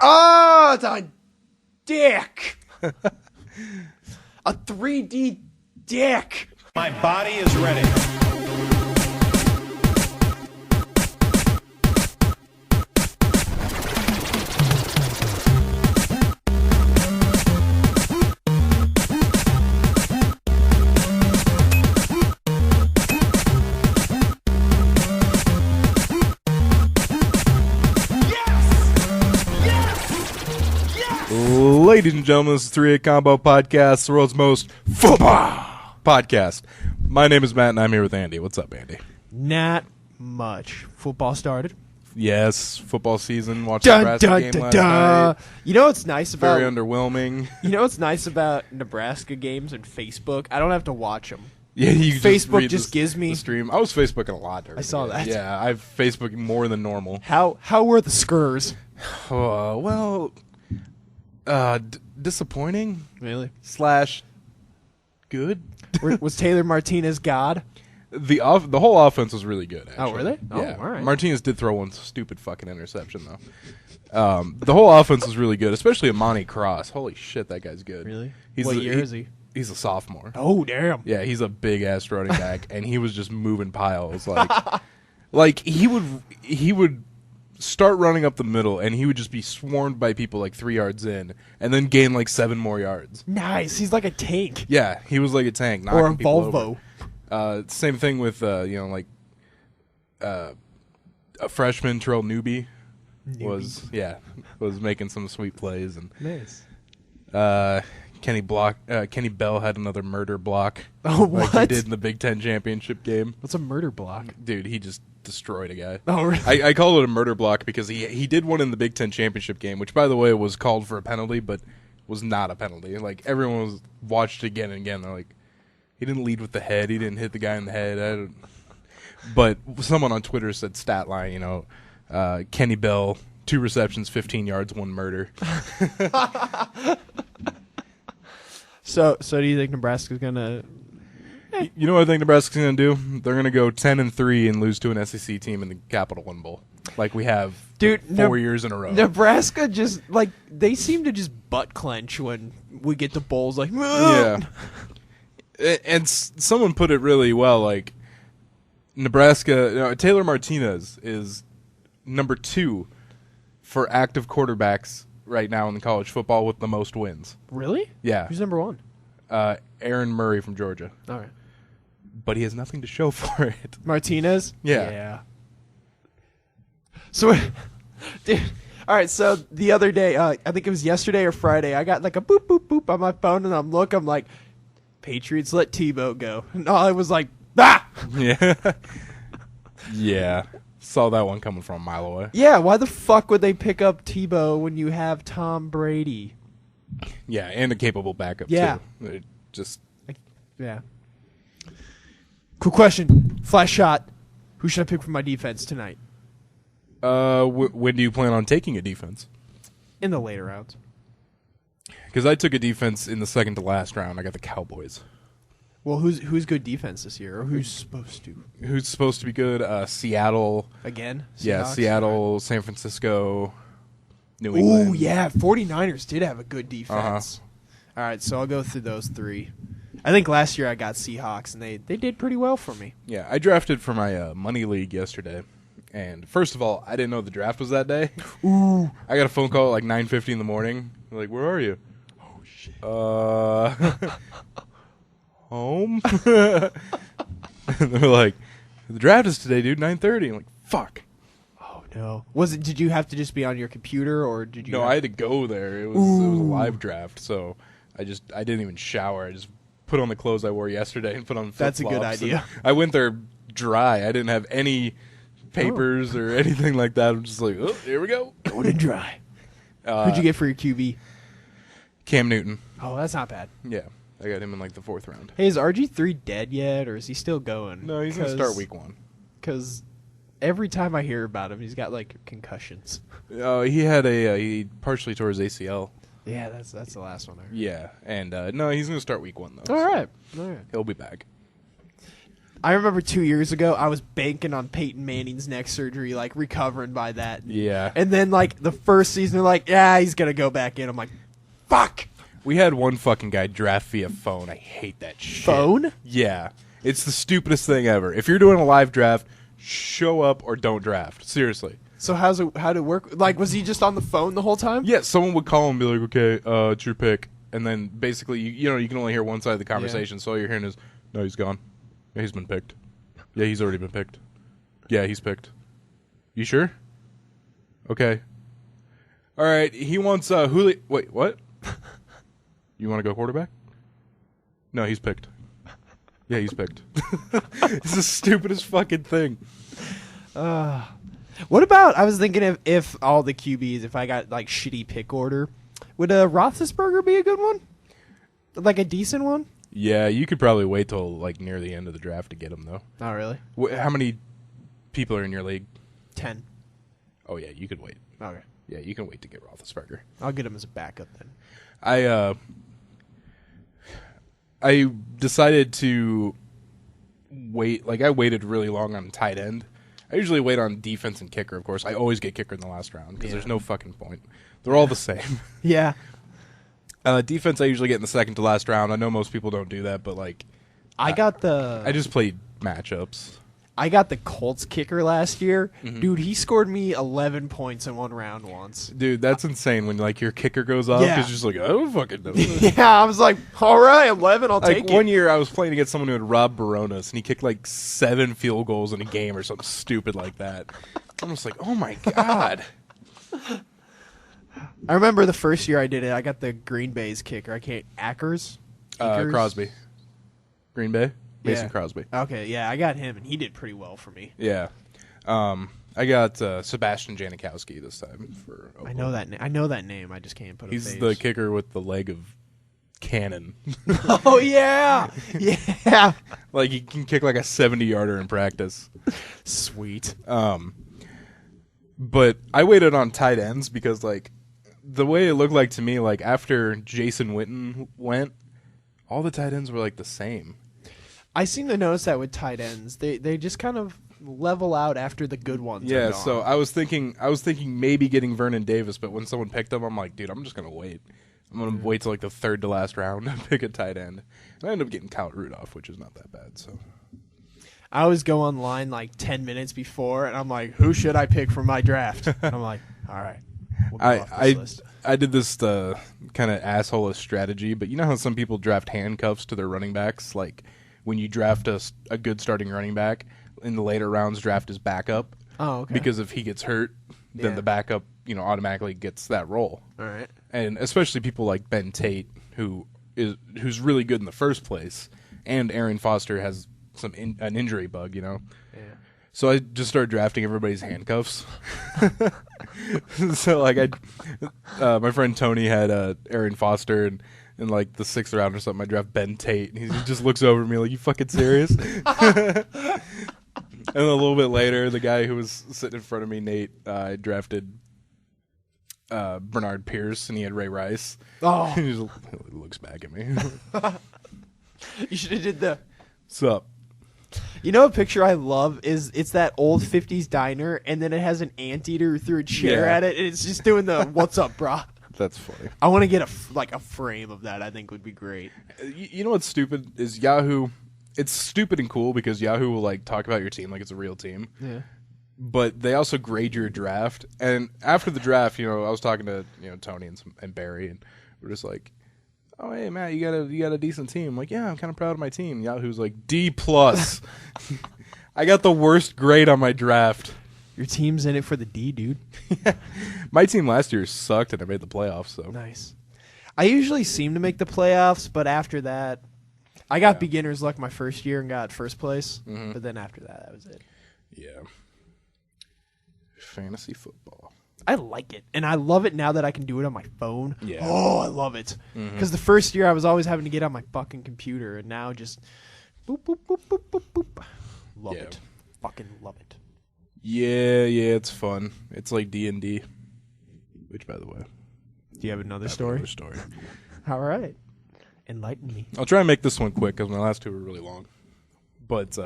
Oh, the dick. A 3D dick. My body is ready. Ladies and gentlemen, this is 3-8 Combo Podcast, the world's most football podcast. My name is Matt, and I'm here with Andy. What's up, Andy? Not much. Football started. Yes, football season. Watched the Nebraska game last night. You know what's nice about Very underwhelming. You know what's nice about Nebraska games and Facebook? I don't have to watch them. Yeah, you Facebook just gives me the stream. I was Facebooking a lot during I saw the that. game. Yeah, I've Facebooked more than normal. How were the Skurs? Disappointing Really? / good. Was Taylor Martinez God? The whole offense was really good, actually. Oh, were they? Oh, Yeah. all right. Martinez did throw one stupid fucking interception, though. The whole offense was really good, especially Amani Cross. Holy shit, that guy's good. Really? What year is he? He's a sophomore. Oh, damn. Yeah, he's a big-ass running back, and he was just moving piles. Like he would start running up the middle, and he would just be swarmed by people like 3 yards in, and then gain like 7 more yards. Nice. He's like a tank. Yeah, he was like a tank, Or a knocking people Volvo. over. Same thing with a freshman Terrell Newby was making some sweet plays, and Nice. Kenny Bell had another murder block. Oh, like what? he did in the Big Ten championship game. What's a murder block? Dude, he just destroyed a guy. Oh, really? I call it a murder block because he did one in the Big Ten championship game, which, by the way, was called for a penalty, but was not a penalty. Like, everyone watched it again and again. They're like, he didn't lead with the head. He didn't hit the guy in the head. But someone on Twitter said stat line, Kenny Bell, 2 receptions, 15 yards, 1 murder. So do you think Nebraska's gonna? You know what I think Nebraska's going to do? They're going to go 10-3 and lose to an SEC team in the Capital One Bowl, like we have 4 years in a row. Nebraska just they seem to just butt clench when we get to bowls. Like, yeah, and someone put it really well. Like Nebraska, Taylor Martinez is number 2 for active quarterbacks right now in the college football with the most wins. Really? Yeah. Who's number 1? Aaron Murray from Georgia. All right. But he has nothing to show for it. Martinez? Yeah. So, dude, all right, so the other day, I think it was yesterday or Friday, I got like a boop, boop, boop on my phone, and I'm like, Patriots let Tebow go. And I was like, ah! Yeah. Yeah. Saw that one coming from a mile away. Yeah, why the fuck would they pick up Tebow when you have Tom Brady? Yeah, and a capable backup, Yeah. too. It just... Yeah. Cool question. Flash shot. Who should I pick for my defense tonight? When do you plan on taking a defense? In the later rounds. Because I took a defense in the second to last round. I got the Cowboys. Well, who's good defense this year, or who's supposed to? Who's supposed to be good? Seattle. Again? Yeah, Seahawks? Seattle, San Francisco, New England. Oh, yeah. 49ers did have a good defense. All right, so I'll go through those 3. I think last year I got Seahawks, and they did pretty well for me. Yeah, I drafted for my money league yesterday. And first of all, I didn't know the draft was that day. Ooh. I got a phone call at like 9:50 in the morning. They're like, where are you? Oh, shit. Home? And they're like, the draft is today, dude, 9:30. I'm like, fuck. Oh, no. Did you have to just be on your computer, or did you? No, I had to go there. It was a live draft, so I didn't even shower. I just put on the clothes I wore yesterday and put on flip-flops. That's a good idea. I went there dry. I didn't have any papers or anything like that. I'm just like, oh, here we go. Going in dry. Who'd you get for your QB? Cam Newton. Oh, that's not bad. Yeah, I got him in like the 4th round. Hey, is RG3 dead yet, or is he still going? No, he's going to start week 1. Because every time I hear about him, he's got, like, concussions. He had he partially tore his ACL. Yeah, that's the last one I heard. Yeah, and no, he's going to start week 1, though. All so right. he'll be back. I remember 2 years ago, I was banking on Peyton Manning's neck surgery, like recovering by that. Yeah. And then like the first season, they're like, yeah, he's gonna go back in. I'm like, fuck. We had one fucking guy draft via phone. I hate that shit. Phone? Yeah. It's the stupidest thing ever. If you're doing a live draft, show up or don't draft. Seriously. So how'd it work? Like, was he just on the phone the whole time? Yeah, someone would call and be like, okay, it's your pick. And then basically, you can only hear one side of the conversation. So all you're hearing is, no, he's gone. Yeah, he's been picked. Yeah, he's already been picked. Yeah, he's picked. You sure? Okay. All right, he wants Julio. Wait, what? You want to go quarterback? No, he's picked. Yeah, he's picked. It's the stupidest fucking thing. What about, I was thinking if all the QBs, if I got like shitty pick order, would Roethlisberger be a good one? Like a decent one? Yeah, you could probably wait till like near the end of the draft to get him though. Oh, really? How many people are in your league? 10. Oh yeah, you could wait. Okay. Yeah, you can wait to get Roethlisberger. I'll get him as a backup then. I decided to wait. Like I waited really long on tight end. I usually wait on defense and kicker, of course. I always get kicker in the last round because there's no fucking point. They're all the same. Yeah. Defense I usually get in the second to last round. I know most people don't do that, but like I just played matchups. I got the Colts kicker last year. Mm-hmm. Dude, he scored me 11 points in one round once. Dude, that's insane when like your kicker goes off. Yeah. It's just like, I don't fucking know. Yeah, I was like, all right, 11, I'll take it. One year I was playing against someone who had Rob Baronas, and he kicked like 7 field goals in a game or something stupid like that. I'm just like, oh my God. I remember the first year I did it, I got the Green Bay's kicker. Akers? Crosby. Green Bay? Mason Crosby. Okay, yeah, I got him, and he did pretty well for me. Yeah. I got Sebastian Janikowski this time for Oakland. I know that name. I just can't put a face. He's the kicker with the leg of cannon. Oh, yeah. Yeah. Like, he can kick like a 70-yarder in practice. Sweet. But I waited on tight ends because, like, the way it looked like to me, like, after Jason Witten went, all the tight ends were, like, the same. I seem to notice that with tight ends. They just kind of level out after the good ones are gone. So I was thinking maybe getting Vernon Davis, but when someone picked him, I'm like, dude, I'm just going to wait. I'm going to wait till, like, the third to last round and pick a tight end. And I ended up getting Kyle Rudolph, which is not that bad, so... I always go online like 10 minutes before, and I'm like, who should I pick for my draft? And I'm like, all right. We'll go off this list. I did this kind of asshole strategy, but you know how some people draft handcuffs to their running backs? Like, when you draft a good starting running back, in the later rounds, draft his backup. Oh, okay. Because if he gets hurt, then the backup, automatically gets that role. All right. And especially people like Ben Tate, who's really good in the first place, and Aaron Foster has an injury bug, Yeah. So I just started drafting everybody's handcuffs. So like my friend Tony had Aaron Foster, and in like the 6th round or something, I draft Ben Tate, and he just looks over at me like, "You fucking serious?" And then a little bit later, the guy who was sitting in front of me, Nate, I drafted Bernard Pierce, and he had Ray Rice. Oh, He just looks back at me. you should have did the. What's up? You know, a picture I love it's that old 50s diner, and then it has an anteater who threw a chair at it, and it's just doing the "What's up, brah?" That's funny. I want to get a frame of that. I think would be great. You know what's stupid is Yahoo. It's stupid and cool because Yahoo will like talk about your team like it's a real team. Yeah. But they also grade your draft, and after the draft, I was talking to Tony and Barry, and we're just like, "Oh, hey Matt, you got a decent team." I'm like, "Yeah, I'm kind of proud of my team." Yahoo's like D+. I got the worst grade on my draft. Your team's in it for the D, dude. My team last year sucked, and I made the playoffs. So Nice. I usually seem to make the playoffs, but after that, I got beginner's luck my first year and got first place. Mm-hmm. But then after that was it. Yeah. Fantasy football. I like it, and I love it now that I can do it on my phone. Yeah. Oh, I love it. Because the first year I was always having to get on my fucking computer, and now just boop, boop, boop, boop, boop, boop. Love it. Fucking love it. Yeah, it's fun. It's like D&D, which, by the way. Do you have another story? All right. Enlighten me. I'll try and make this one quick because my last two were really long. But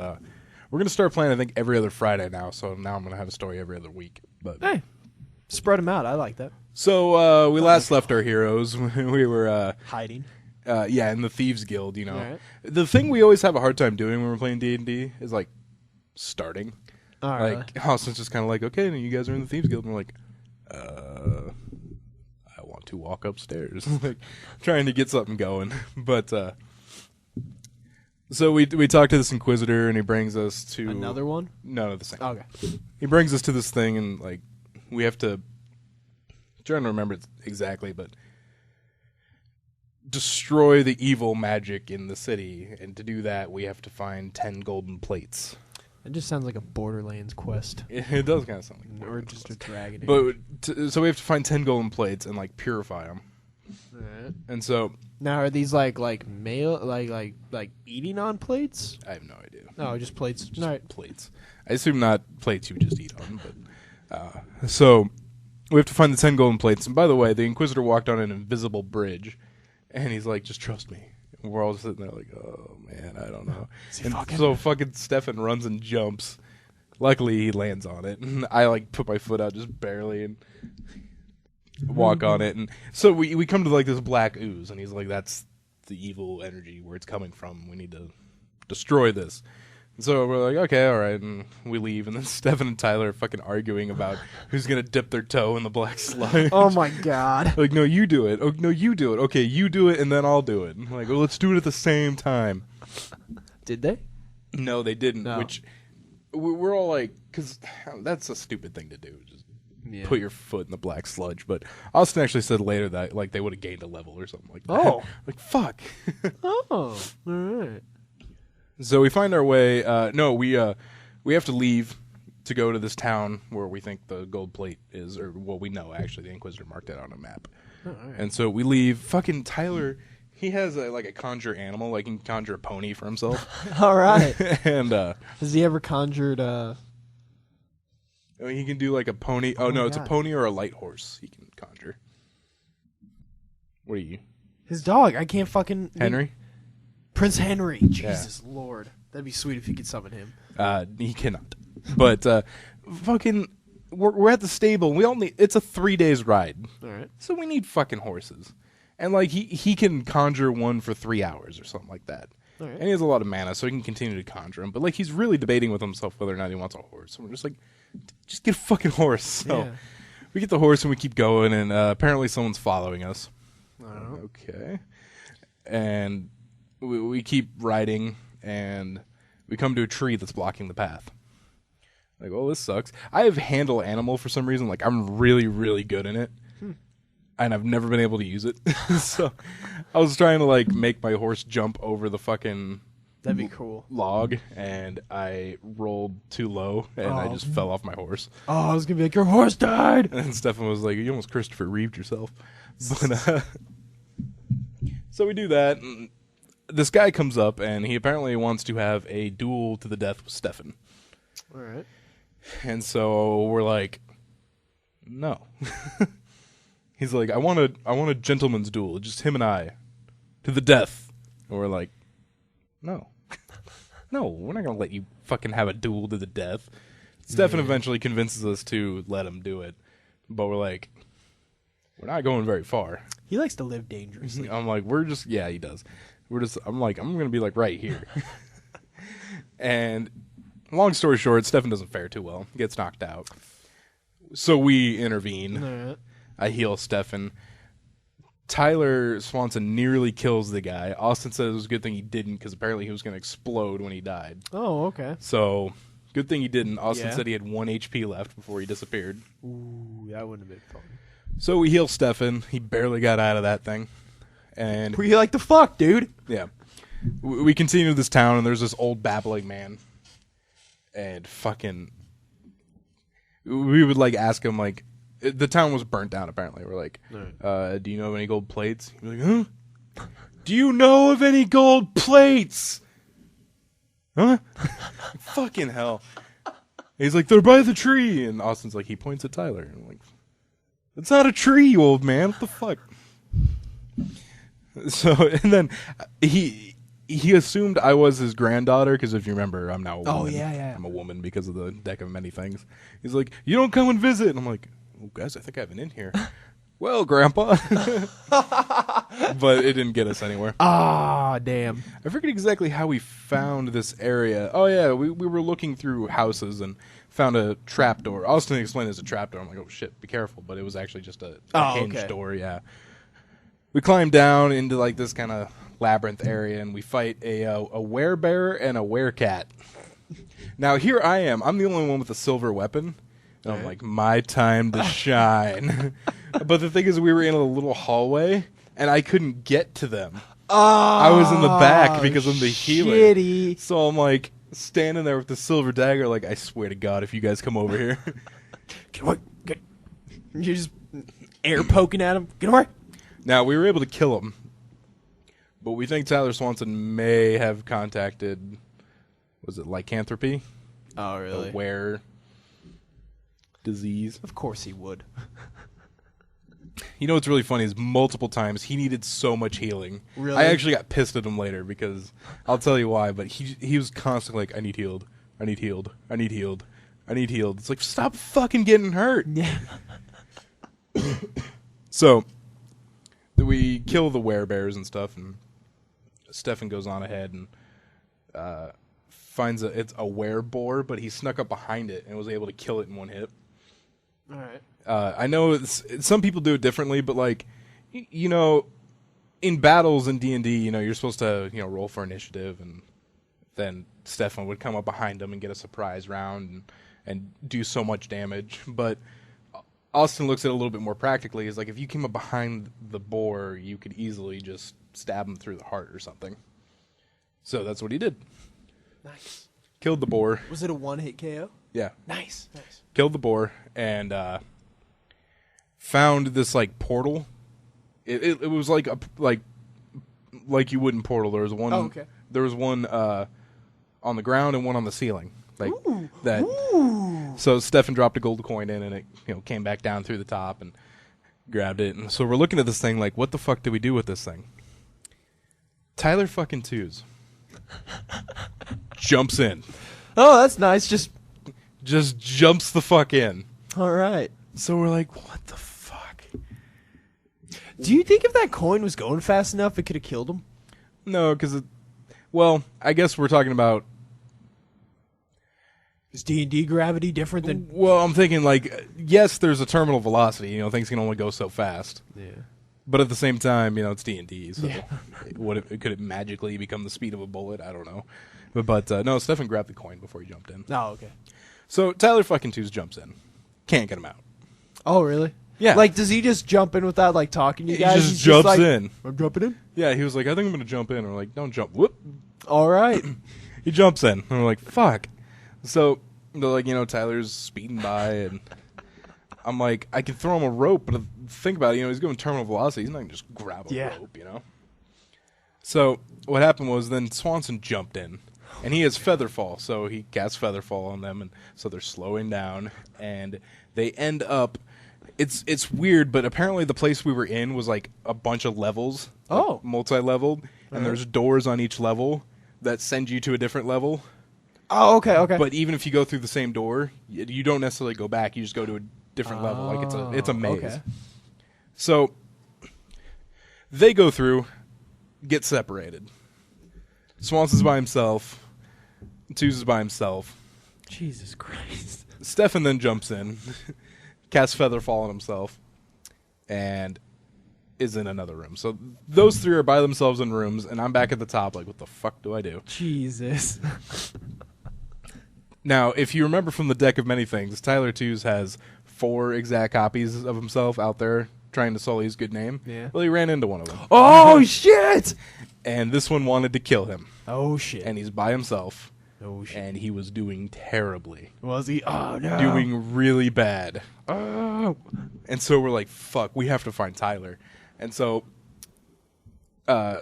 We're gonna start playing, I think, every other Friday now. So now I'm gonna have a story every other week. But Hey, spread them out. I like that. so we last left our heroes. We were Hiding. in the Thieves Guild. You know, Right. the thing we always have a hard time doing when we're playing D&D is like starting. All right. Like Austin's just kind of like, okay, you guys are in the Thieves Guild, and we're like, I want to walk upstairs, like trying to get something going. But so we talk to this Inquisitor, and he brings us to Another one? No, the same. Okay. He brings us to this thing, and like we have to. I'm trying to remember it exactly, but destroy the evil magic in the city, and to do that, we have to find 10 golden plates. It just sounds like a Borderlands quest. It does kind of sound like Or just a dragon. But so we have to find 10 golden plates and like purify them. Alright. And so Now, are these like mail, like eating on plates? I have no idea. No, just plates. Just All right. plates. I assume not plates you would just eat on. But so we have to find the 10 golden plates. And by the way, the Inquisitor walked on an invisible bridge, and he's like, "Just trust me." And we're all sitting there like, "Oh man, I don't know." And so fucking Stefan runs and jumps. Luckily, he lands on it, and I like put my foot out just barely and walk on it. And so we come to like this black ooze, and he's like, "That's the evil energy where it's coming from. We need to destroy this." And so we're like, "Okay, all right," and we leave. And then Stefan and Tyler are fucking arguing about who's gonna dip their toe in the black sludge. Oh my god. Like, no, you do it. Oh, no, you do it. Okay, you do it, and then I'll do it. I'm like, well, let's do it at the same time. Did they? No, they didn't. No. Which we're all like, because that's a stupid thing to do. Just Yeah. put your foot in the black sludge. But Austin actually said later that like they would have gained a level or something like that. Oh. Like fuck. Oh. All right. So we find our way. We have to leave to go to this town where we think the gold plate is, or what we know actually. The Inquisitor marked it on a map. Oh, all right. And so we leave. Fucking Tyler, he has a conjure animal. Like he can conjure a pony for himself. All right. And Has he ever conjured? I mean, he can do like a pony. Oh, Oh no, my it's a God. pony or a light horse. He can conjure. What are you, His dog. I can't fucking. Henry? Prince Henry. Jesus Lord. That'd be sweet if you could summon him. He cannot. But fucking, we're at the stable. We only it's a 3 days ride, All right. so we need fucking horses. And like he can conjure one for 3 hours or something like that. All right. And he has a lot of mana, so he can continue to conjure them. But like he's really debating with himself whether or not he wants a horse. So we're just like, just get a fucking horse. So Yeah. we get the horse and we keep going. And apparently someone's following us. Okay. And we keep riding, and we come to a tree that's blocking the path. Like, oh, this sucks. I have handle animal for some reason. Like, I'm really, really good in it. And I've never been able to use it. So I was trying to, like, make my horse jump over the fucking That'd be cool. log, and I rolled too low, and I Oh. just fell off my horse. Oh, I was gonna be like, your horse died. And Stefan was like, you almost Christopher Reeved yourself. But, so we do that, and this guy comes up, and he apparently wants to have a duel to the death with Stefan. All right. And so we're like, no. He's like, I want a gentleman's duel, just him and I, to the death. And we're like, no. No, we're not going to let you fucking have a duel to the death. Stefan eventually convinces us to let him do it. But we're like, we're not going very far. He likes to live dangerously. I'm like, yeah, he does. I'm like, I'm going to be like right here. And long story short, Stefan doesn't fare too well. He gets knocked out. So we intervene. All right. I heal Stefan. Tyler Swanson nearly kills the guy. Austin said it was a good thing he didn't, because apparently he was going to explode when he died. Oh, okay. So, good thing he didn't. Austin Yeah. said he had 1 HP left before he disappeared. Ooh, that wouldn't have been fun. So we heal Stefan. He barely got out of that thing. And Were you like the fuck, dude? yeah, we continue to this town, and there's this old babbling man. And fucking, we would like ask him, like, the town was burnt down apparently. We're like, Right. do you know of any gold plates? He'd be like, huh? Do you know of any gold plates? Huh? Fucking hell. He's like, they're by the tree. And Austin's like, he points at Tyler. And I'm like, it's not a tree, you old man. What the fuck? So, and then he assumed I was his granddaughter because if you remember, I'm now a woman. Oh, yeah. I'm a woman because of the deck of many things. He's like, you don't come and visit. And I'm like, oh, guys, I think I have an in here. Well, Grandpa. But it didn't get us anywhere. Ah, damn. I forget exactly how we found this area. Oh, yeah, we were looking through houses and found a trapdoor. Austin explained it as a trapdoor. I'm like, oh, shit, be careful. But it was actually just a hinged door, yeah. We climbed down into like this kind of labyrinth area, and we fight a werebear and a werecat. Now, here I am. I'm the only one with a silver weapon. And I'm like, my time to shine. But the thing is, we were in a little hallway, and I couldn't get to them. I was in the back because I'm the healer. Shitty. So I'm like standing there with the silver dagger, like, I swear to God, if you guys come over here. Get away. You're just air poking at him. Get away. Now, we were able to kill him. But we think Tyler Swanson may have contacted, was it lycanthropy? Oh, really? A were disease. Of course he would. You know what's really funny is multiple times he needed so much healing. Really? I actually got pissed at him later because I'll tell you why, but he was constantly like, I need healed. I need healed. I need healed. I need healed. It's like, stop fucking getting hurt. Yeah. So we kill the werebears and stuff, and Stefan goes on ahead and finds it's a wereboar, but he snuck up behind it and was able to kill it in one hit. All right. I know some people do it differently, but like, you know, in battles in D&D, you know, you're supposed to, you know, roll for initiative, and then Stefan would come up behind him and get a surprise round and do so much damage. But Austin looks at it a little bit more practically. Is like, if you came up behind the boar, you could easily just stab him through the heart or something. So that's what he did. Nice. Killed the boar. Was it a one-hit KO? Yeah. Nice. Killed the boar and found this like portal. It was like you would in Portal. There was one. Oh, okay. There was one on the ground and one on the ceiling. Like Ooh. that. Ooh. So Stefan dropped a gold coin in, and it came back down through the top and grabbed it. And so we're looking at this thing like, what the fuck do we do with this thing? Tyler fucking Twos jumps in. Oh, that's nice. Just jumps the fuck in. all right. So we're like, what the fuck? Do you think if that coin was going fast enough, it could have killed him? No, because well, I guess we're talking about. Is D&D gravity different than? Well, I'm thinking like, yes, there's a terminal velocity. You know, things can only go so fast. Yeah. But at the same time, you know, it's D&D. So Yeah. could it magically become the speed of a bullet? I don't know. But no, Stefan grabbed the coin before he jumped in. Oh, okay. So Tyler fucking Twos jumps in. Can't get him out. Oh, really? Yeah. Like, does he just jump in without like talking to you He guys? just He's jumps like, in. I'm jumping in. Yeah, he was like, I think I'm going to jump in. And we're like, don't jump. Whoop. All right. He jumps in. And we're like, fuck. So they're like, you know, Tyler's speeding by, and I'm like, I can throw him a rope, but think about it, you know, he's going terminal velocity. He's not going to just grab a rope, you know? So what happened was then Swanson jumped in, and he has Featherfall, so he casts Featherfall on them, and so they're slowing down, and they end up, it's weird, but apparently the place we were in was like a bunch of levels, like multi-leveled, and there's doors on each level that send you to a different level. Oh, okay. But even if you go through the same door, you don't necessarily go back. You just go to a different level. Like it's a maze. Okay. So they go through, get separated. Swanson's by himself. Twos is by himself. Jesus Christ. Stefan then jumps in, casts Featherfall on himself, and is in another room. So those three are by themselves in rooms, and I'm back at the top like, what the fuck do I do? Jesus. Now, if you remember from the deck of many things, Tyler Twos has 4 exact copies of himself out there trying to sully his good name. Yeah. Well, he ran into one of them. Oh, shit! And this one wanted to kill him. Oh, shit. And he's by himself. Oh, shit. And he was doing terribly. Was he? Oh, no. Doing really bad. Oh. And so we're like, fuck, we have to find Tyler. And so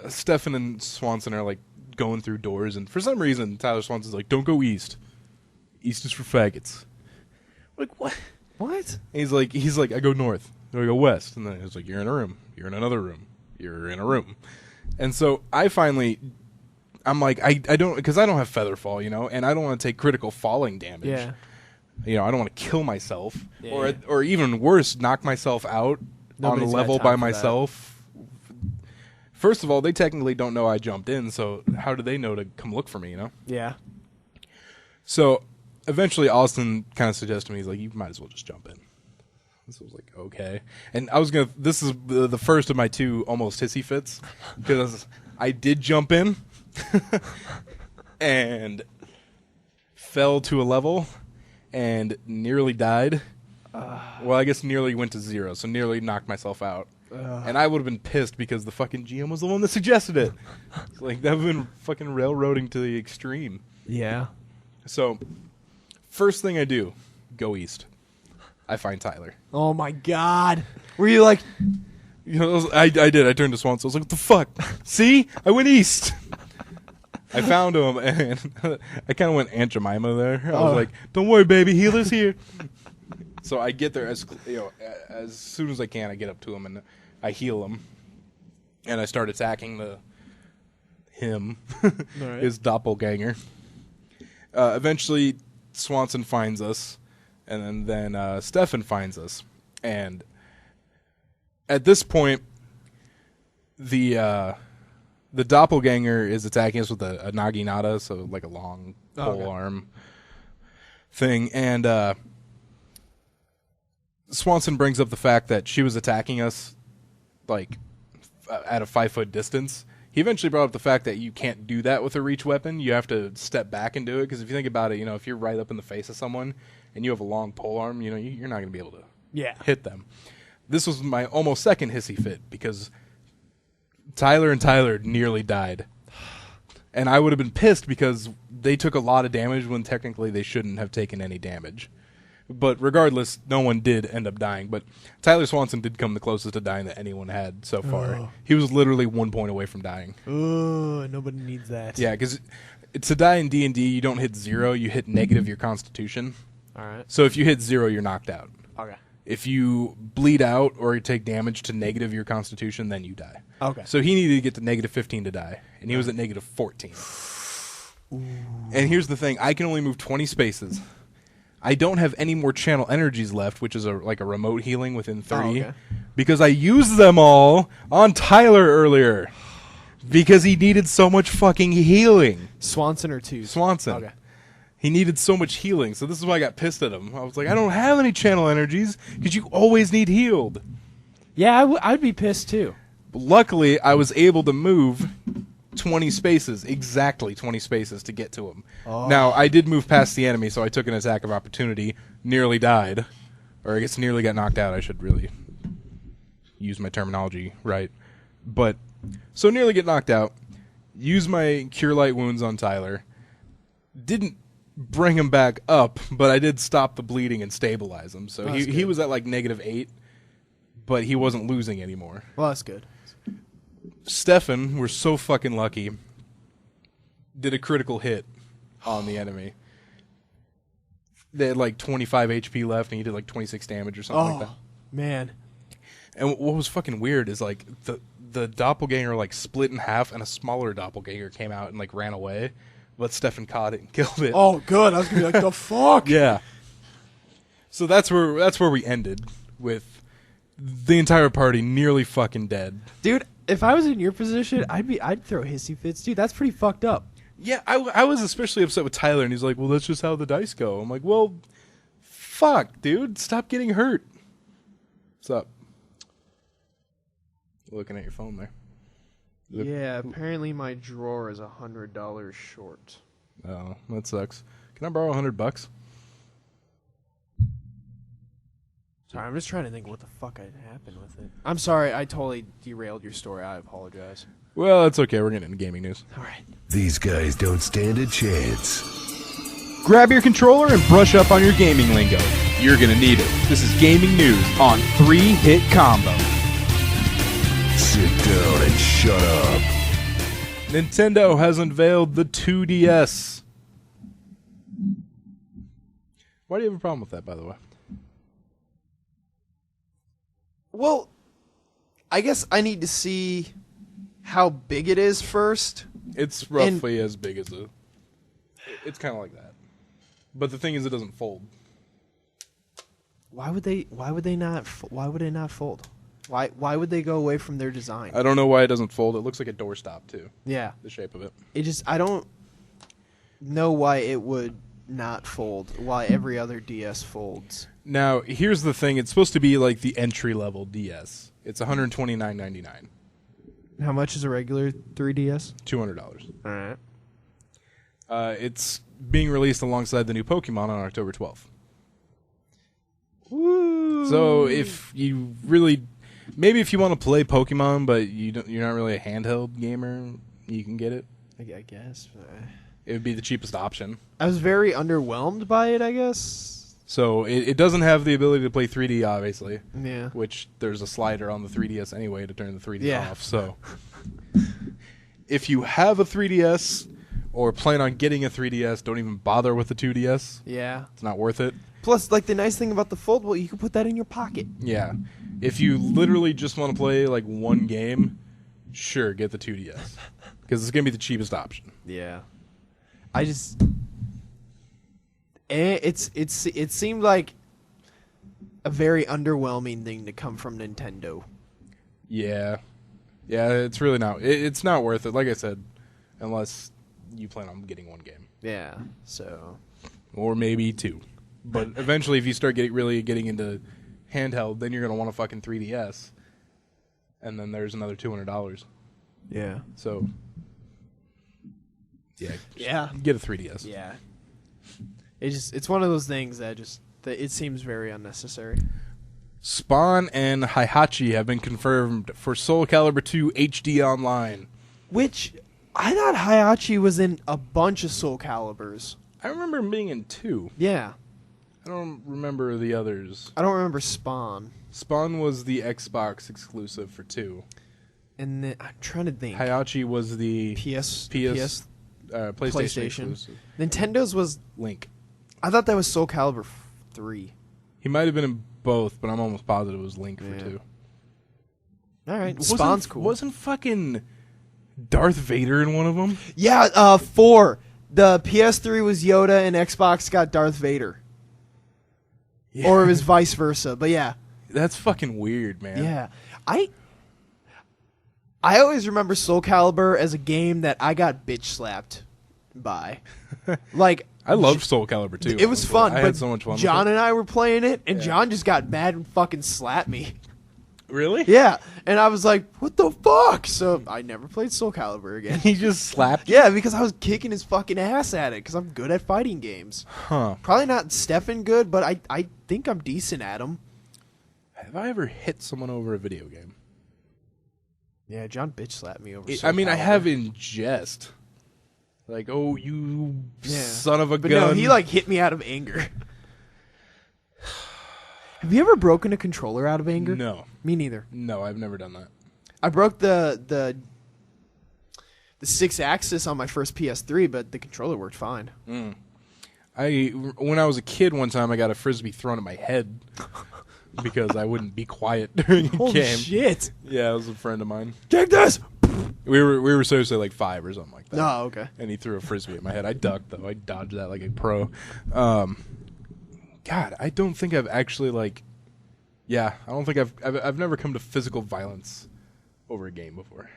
Stefan and Swanson are like going through doors, and for some reason Tyler Swanson's like, don't go east. East is for faggots. Like, what? What? And he's like, I go north. I go west. And then he's like, you're in a room. You're in another room. You're in a room. And so I I'm like, I don't, because I don't have feather fall, you know, and I don't want to take critical falling damage. Yeah. You know, I don't want to kill myself, Yeah. or even worse, knock myself out Nobody's on got a level time by for that. myself. First of all, they technically don't know I jumped in, so how do they know to come look for me, you know? Yeah. So eventually Austin kind of suggested to me, he's like, you might as well just jump in. So I was like, okay. And I was going to, this is the first of my 2 almost hissy fits, because I did jump in and fell to a level and nearly died. Well, I guess nearly went to 0, so nearly knocked myself out. And I would have been pissed because the fucking GM was the one that suggested it. It's like, that would have been fucking railroading to the extreme. Yeah. So, first thing I do, go east. I find Tyler. Oh my God. Were you like? You know, I did. I turned to Swanson. I was like, what the fuck? See? I went east. I found him, and I kind of went Aunt Jemima there. I was like, don't worry, baby. Healer's here. So I get there as soon as I can. I get up to him, and I heal him. And I start attacking him, Right. his doppelganger. Eventually, Swanson finds us, and then Stefan finds us. And at this point, the doppelganger is attacking us with a naginata, so like a long pole arm thing. And Swanson brings up the fact that she was attacking us like at a 5-foot distance. He eventually brought up the fact that you can't do that with a reach weapon. You have to step back and do it, because if you think about it, you know, if you're right up in the face of someone and you have a long pole arm, you know, you're not going to be able to hit them. This was my almost second hissy fit, because Tyler and Tyler nearly died. And I would have been pissed because they took a lot of damage when technically they shouldn't have taken any damage. But regardless, no one did end up dying. But Tyler Swanson did come the closest to dying that anyone had so far. Oh. He was literally 1 point away from dying. Oh, nobody needs that. Yeah, because to die in D&D, you don't hit 0, you hit negative your constitution. All right. So if you hit 0, you're knocked out. Okay. If you bleed out or you take damage to negative your constitution, then you die. Okay. So he needed to get to negative 15 to die, and he was at negative 14. Ooh. And here's the thing. I can only move 20 spaces. I don't have any more channel energies left, which is like a remote healing within 30, because I used them all on Tyler earlier because he needed so much fucking healing. Swanson or two? Swanson. Okay. He needed so much healing, so this is why I got pissed at him. I was like, I don't have any channel energies because you always need healed. Yeah, I'd be pissed too. But luckily, I was able to move 20 spaces, exactly 20 spaces to get to him. Oh. Now, I did move past the enemy, so I took an attack of opportunity, nearly died. Or I guess nearly got knocked out. I should really use my terminology right. But, so nearly get knocked out, use my Cure Light Wounds on Tyler, didn't bring him back up, but I did stop the bleeding and stabilize him. So he was at like negative 8, but he wasn't losing anymore. Well, that's good. Stefan, we're so fucking lucky, did a critical hit on the enemy. They had like 25 HP left, and he did like 26 damage or something like that. Man. And what was fucking weird is like the doppelganger like split in half, and a smaller doppelganger came out and like ran away, but Stefan caught it and killed it. Oh, good. I was gonna be like, the fuck. Yeah. So that's where we ended, with the entire party nearly fucking dead. Dude, if I was in your position, I'd throw hissy fits, dude. That's pretty fucked up. Yeah, I was especially upset with Tyler, and he's like, well, that's just how the dice go. I'm like, well, fuck, dude. Stop getting hurt. What's up? Looking at your phone there. Yeah, apparently my drawer is $100 short. Oh, that sucks. Can I borrow $100? Sorry, I'm just trying to think what the fuck had happened with it. I'm sorry, I totally derailed your story. I apologize. Well, that's okay. We're getting into gaming news. All right. These guys don't stand a chance. Grab your controller and brush up on your gaming lingo. You're going to need it. This is gaming news on 3-Hit Combo. Sit down and shut up. Nintendo has unveiled the 2DS. Why do you have a problem with that, by the way? Well, I guess I need to see how big it is first. It's roughly as big as a. It's kind of like that, but the thing is, it doesn't fold. Why would they not fold? Why would they go away from their design? I don't know why it doesn't fold. It looks like a doorstop too. Yeah. The shape of it. I don't know why it would not fold. Why every other DS folds. Now, here's the thing. It's supposed to be like the entry-level DS. It's $129.99. How much is a regular 3DS? $200. All right. It's being released alongside the new Pokemon on October 12th. Woo. So if you really, maybe if you want to play Pokemon, but you're not really a handheld gamer, you can get it. I guess. It would be the cheapest option. I was very underwhelmed by it, I guess. So it doesn't have the ability to play 3D, obviously. Yeah. Which there's a slider on the 3DS anyway to turn the 3D off. So if you have a 3DS or plan on getting a 3DS, don't even bother with the 2DS. Yeah. It's not worth it. Plus, like, the nice thing about the foldable, you can put that in your pocket. Yeah. If you literally just want to play like one game, sure, get the 2DS. Because it's going to be the cheapest option. Yeah. It seemed like a very underwhelming thing to come from Nintendo. Yeah. Yeah, it's really not. It's not worth it, like I said, unless you plan on getting one game. Yeah, so. Or maybe two. But eventually, if you start getting into handheld, then you're going to want a fucking 3DS. And then there's another $200. Yeah. So, yeah. Yeah. Get a 3DS. Yeah. It's one of those things that it seems very unnecessary. Spawn and Heihachi have been confirmed for Soul Calibur 2 HD Online. Which, I thought Heihachi was in a bunch of Soul Caliburs. I remember him being in 2. Yeah. I don't remember the others. I don't remember Spawn. Spawn was the Xbox exclusive for 2. And then, I'm trying to think. Heihachi was the PlayStation exclusive. Nintendo's was... Link. I thought that was Soul Calibur 3. He might have been in both, but I'm almost positive it was Link for 2. All right. Spawn's cool. Wasn't fucking Darth Vader in one of them? Yeah, 4. The PS3 was Yoda and Xbox got Darth Vader. Yeah. Or it was vice versa, but yeah. That's fucking weird, man. Yeah. I always remember Soul Calibur as a game that I got bitch slapped by. Like, I loved Soul Calibur 2. it was fun, I but had so much fun John with and I were playing it, and Yeah. John just got mad and fucking slapped me. it. Really? Yeah, and I was like, what the fuck? So I never played Soul Calibur again. He just slapped you? Yeah, because I was kicking his fucking ass at it, because I'm good at fighting games. Huh. Probably not Stefan good, but I think I'm decent at them. Have I ever hit someone over a video game? Yeah, John bitch slapped me over. I mean, I Calibur. have in jest. Like, oh, you son of a But gun. no, he like hit me out of anger. Have you ever broken a controller out of anger? No. Me neither. No, I've never done that. I broke the 6-axis on my first PS3, but the controller worked fine. When I was a kid one time, I got a Frisbee thrown at my head because I wouldn't be quiet during a Holy game. shit! Yeah, it was a friend of mine. Take this! We were seriously like 5 or something like that. Oh, okay. And he threw a Frisbee at my head. I ducked, though. I dodged that like a pro. God, I don't think I've actually, like... Yeah, I don't think I've never come to physical violence over a game before.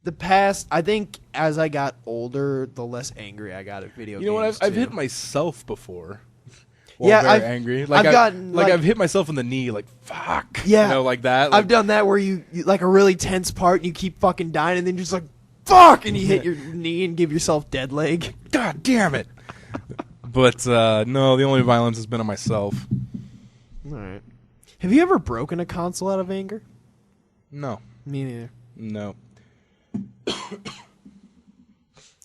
The past, I think as I got older, the less angry I got at video games. You know what? I've too. hit myself before. While Yeah, very angry. Like I've gotten, like- I've hit myself in the knee, like fuck. Yeah. You know, like that. Like, I've done that where you like a really tense part and you keep fucking dying and then you're just like, fuck! And you hit your knee and give yourself dead leg. God damn it. But no, the only violence has been on myself. Alright. Have you ever broken a console out of anger? No. Me neither. No.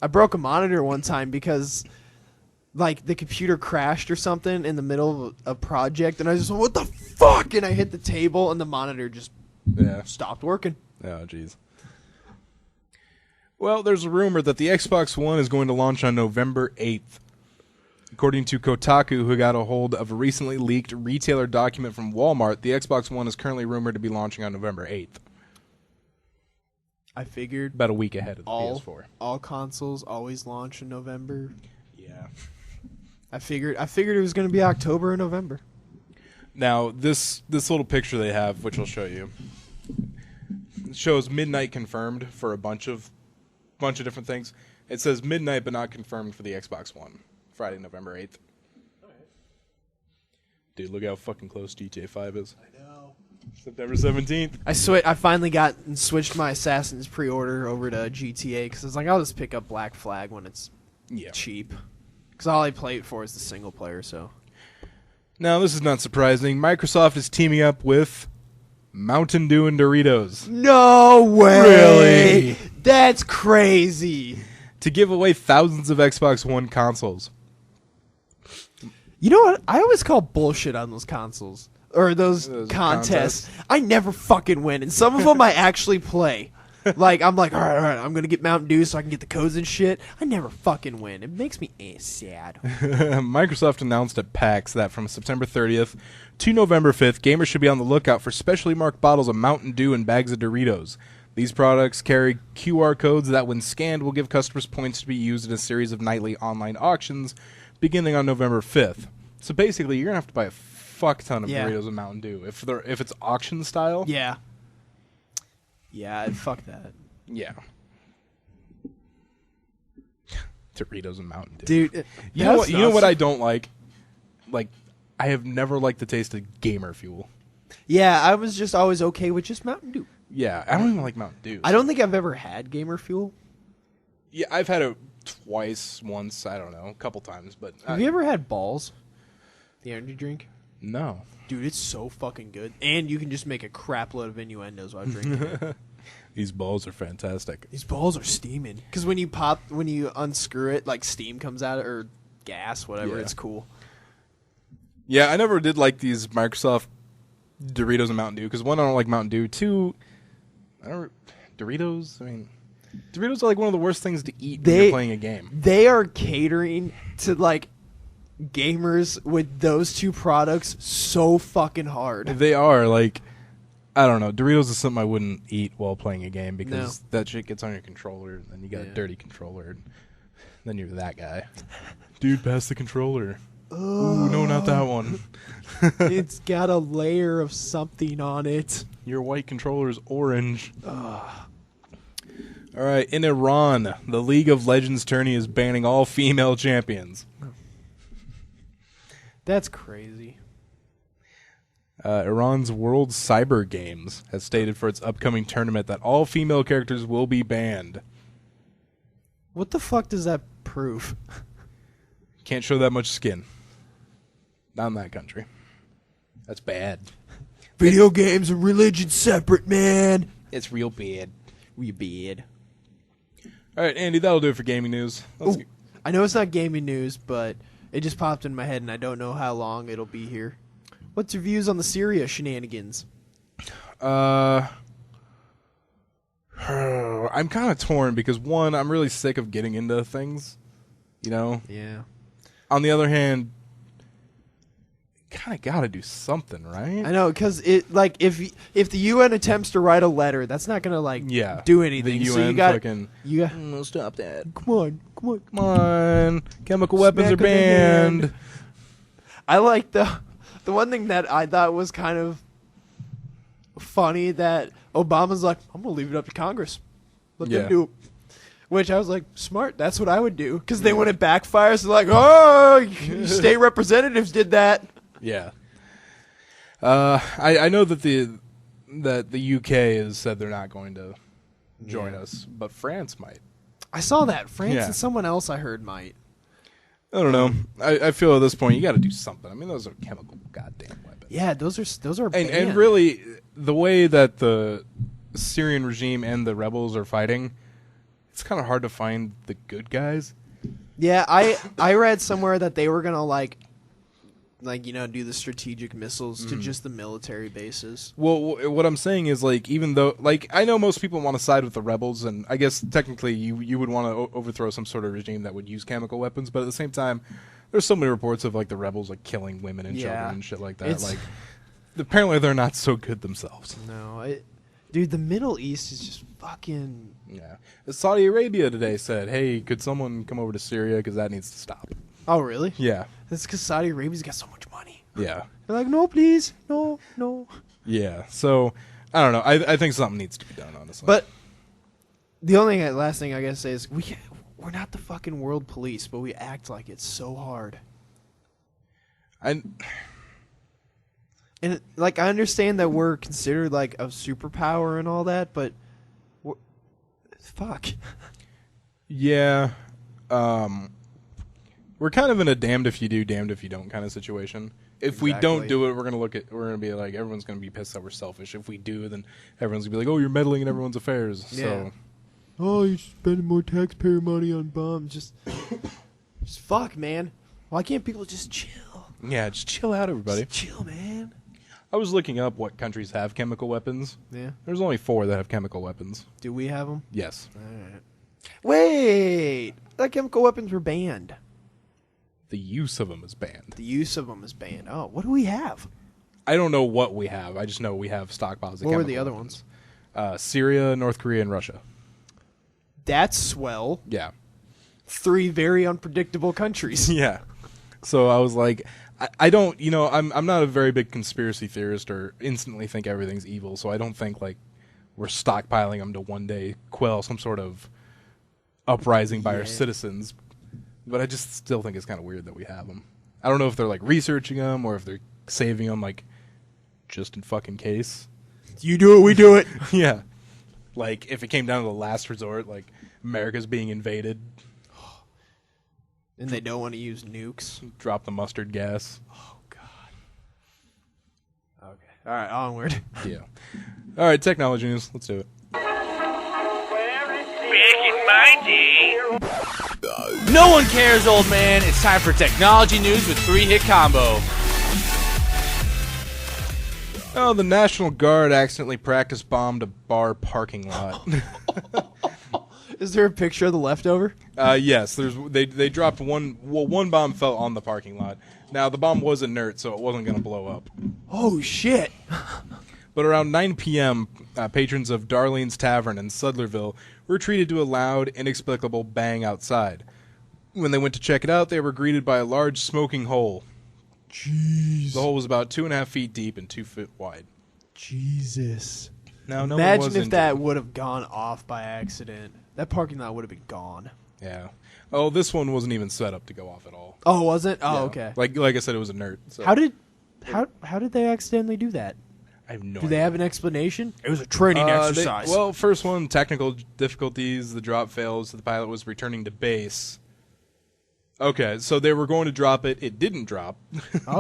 I broke a monitor one time because like the computer crashed or something in the middle of a project and I just went, what the fuck? And I hit the table and the monitor just Yeah. stopped working. Oh, jeez. Well, there's a rumor that the Xbox One is going to launch on November 8th. According to Kotaku, who got a hold of a recently leaked retailer document from Walmart, the Xbox One is currently rumored to be launching on November 8th. I figured about a week ahead of the all PS4. all consoles always launch in November. Yeah. I figured it was going to be October or November. Now, this little picture they have, which I'll show you, shows midnight confirmed for a bunch of different things. It says midnight but not confirmed for the Xbox One, Friday, November 8th. Dude, look how fucking close GTA 5 is. I know. September 17th. I finally got and switched my Assassin's pre-order over to GTA because I was like, I'll just pick up Black Flag when it's cheap. Because all I play it for is the single player, so. Now, this is not surprising. Microsoft is teaming up with Mountain Dew and Doritos. No way! Really? That's crazy. To give away thousands of Xbox One consoles. You know what? I always call bullshit on those consoles. Or those contests. I never fucking win. And some of them I actually play. Like, I'm like, all right, I'm going to get Mountain Dew so I can get the codes and shit. I never fucking win. It makes me sad. Microsoft announced at PAX that from September 30th to November 5th, gamers should be on the lookout for specially marked bottles of Mountain Dew and bags of Doritos. These products carry QR codes that, when scanned, will give customers points to be used in a series of nightly online auctions beginning on November 5th. So basically, you're going to have to buy a fuck ton of Doritos and Mountain Dew. If it's auction style. Yeah. Yeah, fuck that. Yeah. Doritos and Mountain Dew. Dude, you know what I don't like? Like, I have never liked the taste of Gamer Fuel. Yeah, I was just always okay with just Mountain Dew. Yeah, I don't even like Mountain Dew. I don't think I've ever had Gamer Fuel. Yeah, I've had it once, I don't know, a couple times, but Have you ever had Balls? The energy drink? No. Dude, it's so fucking good. And you can just make a crap load of innuendos while drinking it. These balls are fantastic. These balls are steaming. Because when you unscrew it, like steam comes out, or gas, whatever, it's cool. Yeah, I never did like these Microsoft Doritos and Mountain Dew, because one, I don't like Mountain Dew. Two, Doritos, Doritos are like one of the worst things to eat when you're playing a game. They are catering to, like, gamers with those two products so fucking hard. They are, like, I don't know. Doritos is something I wouldn't eat while playing a game because that shit gets on your controller, and then you got a dirty controller, and then you're that guy. Dude, pass the controller. Ooh, no, not that one. It's got a layer of something on it. Your white controller is orange. All right, in Iran, the League of Legends tourney is banning all female champions. That's crazy. Iran's World Cyber Games has stated for its upcoming tournament that all female characters will be banned. What the fuck does that prove? Can't show that much skin. Not in that country. That's bad. Video games and religion separate, man. It's real bad. Real bad. All right, Andy, that'll do it for gaming news. I know it's not gaming news, but it just popped in my head, and I don't know how long it'll be here. What's your views on the Syria shenanigans? I'm kind of torn because, one, I'm really sick of getting into things, you know? Yeah. On the other hand, kind of got to do something, right? I know, because if the UN attempts to write a letter, that's not going to, do anything. The UN so you got no, stop that. Come on. Chemical weapons are banned. I like the one thing that I thought was kind of funny that Obama's like, I'm going to leave it up to Congress. Let them do it. Which I was like, smart. That's what I would do. Because then when it backfires, they're like, oh, state representatives did that. Yeah. I know that the UK has said they're not going to join us, but France might. I saw that. France and someone else I heard might. I don't know. I feel at this point you got to do something. I mean, those are chemical goddamn weapons. Yeah, those are banned. And really, the way that the Syrian regime and the rebels are fighting, it's kind of hard to find the good guys. Yeah, I read somewhere that they were gonna do the strategic missiles to just the military bases. Well, what I'm saying is, like, even though, like, I know most people want to side with the rebels, and I guess technically you would want to overthrow some sort of regime that would use chemical weapons, but at the same time, there's so many reports of, like, the rebels, like, killing women and children and shit like that. Like, apparently they're not so good themselves. No, Dude, the Middle East is just fucking... Yeah. Saudi Arabia today said, hey, could someone come over to Syria because that needs to stop. Oh, really? Yeah. That's because Saudi Arabia's got so much money. Yeah. They're like, no, please. No. Yeah. So, I don't know. I think something needs to be done, honestly. But the last thing I gotta say is we're not the fucking world police, but we act like it's so hard. And like, I understand that we're considered like a superpower and all that, but fuck. Yeah. We're kind of in a damned if you do, damned if you don't kind of situation. If we don't do it, we're gonna be like, everyone's gonna be pissed that we're selfish. If we do, then everyone's gonna be like, oh, you're meddling in everyone's affairs. Yeah. So, oh, you're spending more taxpayer money on bombs. Just fuck, man. Why can't people just chill? Yeah, just chill out, everybody. Just chill, man. I was looking up what countries have chemical weapons. Yeah. There's only 4 that have chemical weapons. Do we have them? Yes. All right. Wait, I thought chemical weapons were banned. The use of them is banned. The use of them is banned. Oh, what do we have? I don't know what we have. I just know we have stockpiles of chemical What were the other weapons. ones? Syria, North Korea, and Russia. That's swell. Yeah. 3 very unpredictable countries. Yeah. So I was like, I don't, I'm not a very big conspiracy theorist or instantly think everything's evil, so I don't think, like, we're stockpiling them to one day quell some sort of uprising by our citizens. But I just still think it's kind of weird that we have them. I don't know if they're, like, researching them or if they're saving them, like, just in fucking case. You do it, we do it. Yeah. Like, if it came down to the last resort, like, America's being invaded. And they don't want to use nukes. Drop the mustard gas. Oh, God. Okay. All right, onward. Yeah. All right, technology news. Let's do it. Back in my day. No one cares, old man. It's time for technology news with 3-hit combo. Oh, the National Guard accidentally practice bombed a bar parking lot. Is there a picture of the leftover? Yes, they dropped one bomb fell on the parking lot. Now, the bomb was inert, so it wasn't going to blow up. Oh, shit. But around 9 p.m., patrons of Darlene's Tavern in Sudlerville were treated to a loud, inexplicable bang outside. When they went to check it out, they were greeted by a large smoking hole. Jeez. The hole was about 2.5 feet deep and 2 feet wide. Jesus. Now, no Imagine one was if injured. that would have gone off by accident. That parking lot would have been gone. Yeah. Oh, this one wasn't even set up to go off at all. Oh, was it? Oh, Yeah. okay. Like I said, it was inert. So. How did they accidentally do that? I have no Do idea. they have an explanation? It was a training exercise. Well, first one, technical difficulties. The drop failed, so the pilot was returning to base. Okay, so they were going to drop it. It didn't drop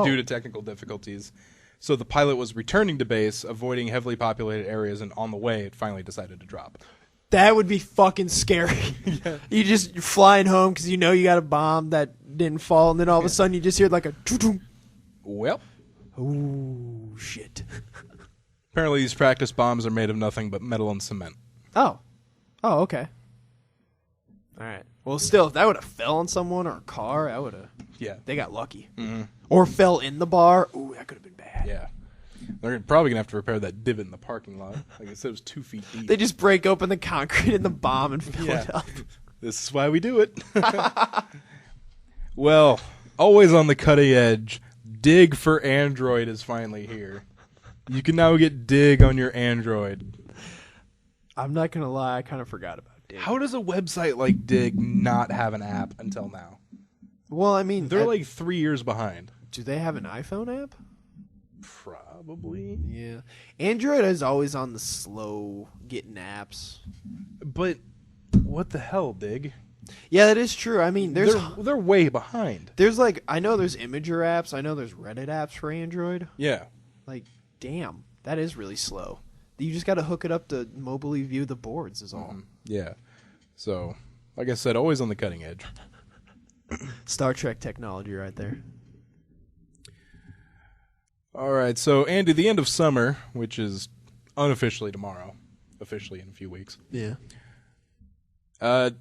due to technical difficulties. So the pilot was returning to base, avoiding heavily populated areas, and on the way, it finally decided to drop. That would be fucking scary. Yeah. You're flying home because you know you got a bomb that didn't fall, and then all of a sudden you just hear like a... Well. Oh, shit. Apparently these practice bombs are made of nothing but metal and cement. Oh, okay. All right. Well, still, if that would have fell on someone or a car, I would have... Yeah. They got lucky. Mm-hmm. Or fell in the bar. Ooh, that could have been bad. Yeah. They're probably going to have to repair that divot in the parking lot. Like I said, it was 2 feet deep. They just break open the concrete in the bomb and fill it up. This is why we do it. Well, always on the cutting edge, Dig for Android is finally here. You can now get Dig on your Android. I'm not going to lie, I kind of forgot about Dig. How does a website like Dig not have an app until now? Well, I mean... They're like 3 years behind. Do they have an iPhone app? Probably. Yeah. Android is always on the slow getting apps. But what the hell, Dig? Yeah, that is true. I mean, They're way behind. there's like, I know there's Imager apps. I know there's Reddit apps for Android. Yeah. Like, damn, that is really slow. You just got to hook it up to mobilely view the boards is all. Yeah. So, like I said, always on the cutting edge. Star Trek technology right there. All right, so Andy, the end of summer, which is unofficially tomorrow, officially in a few weeks. Yeah.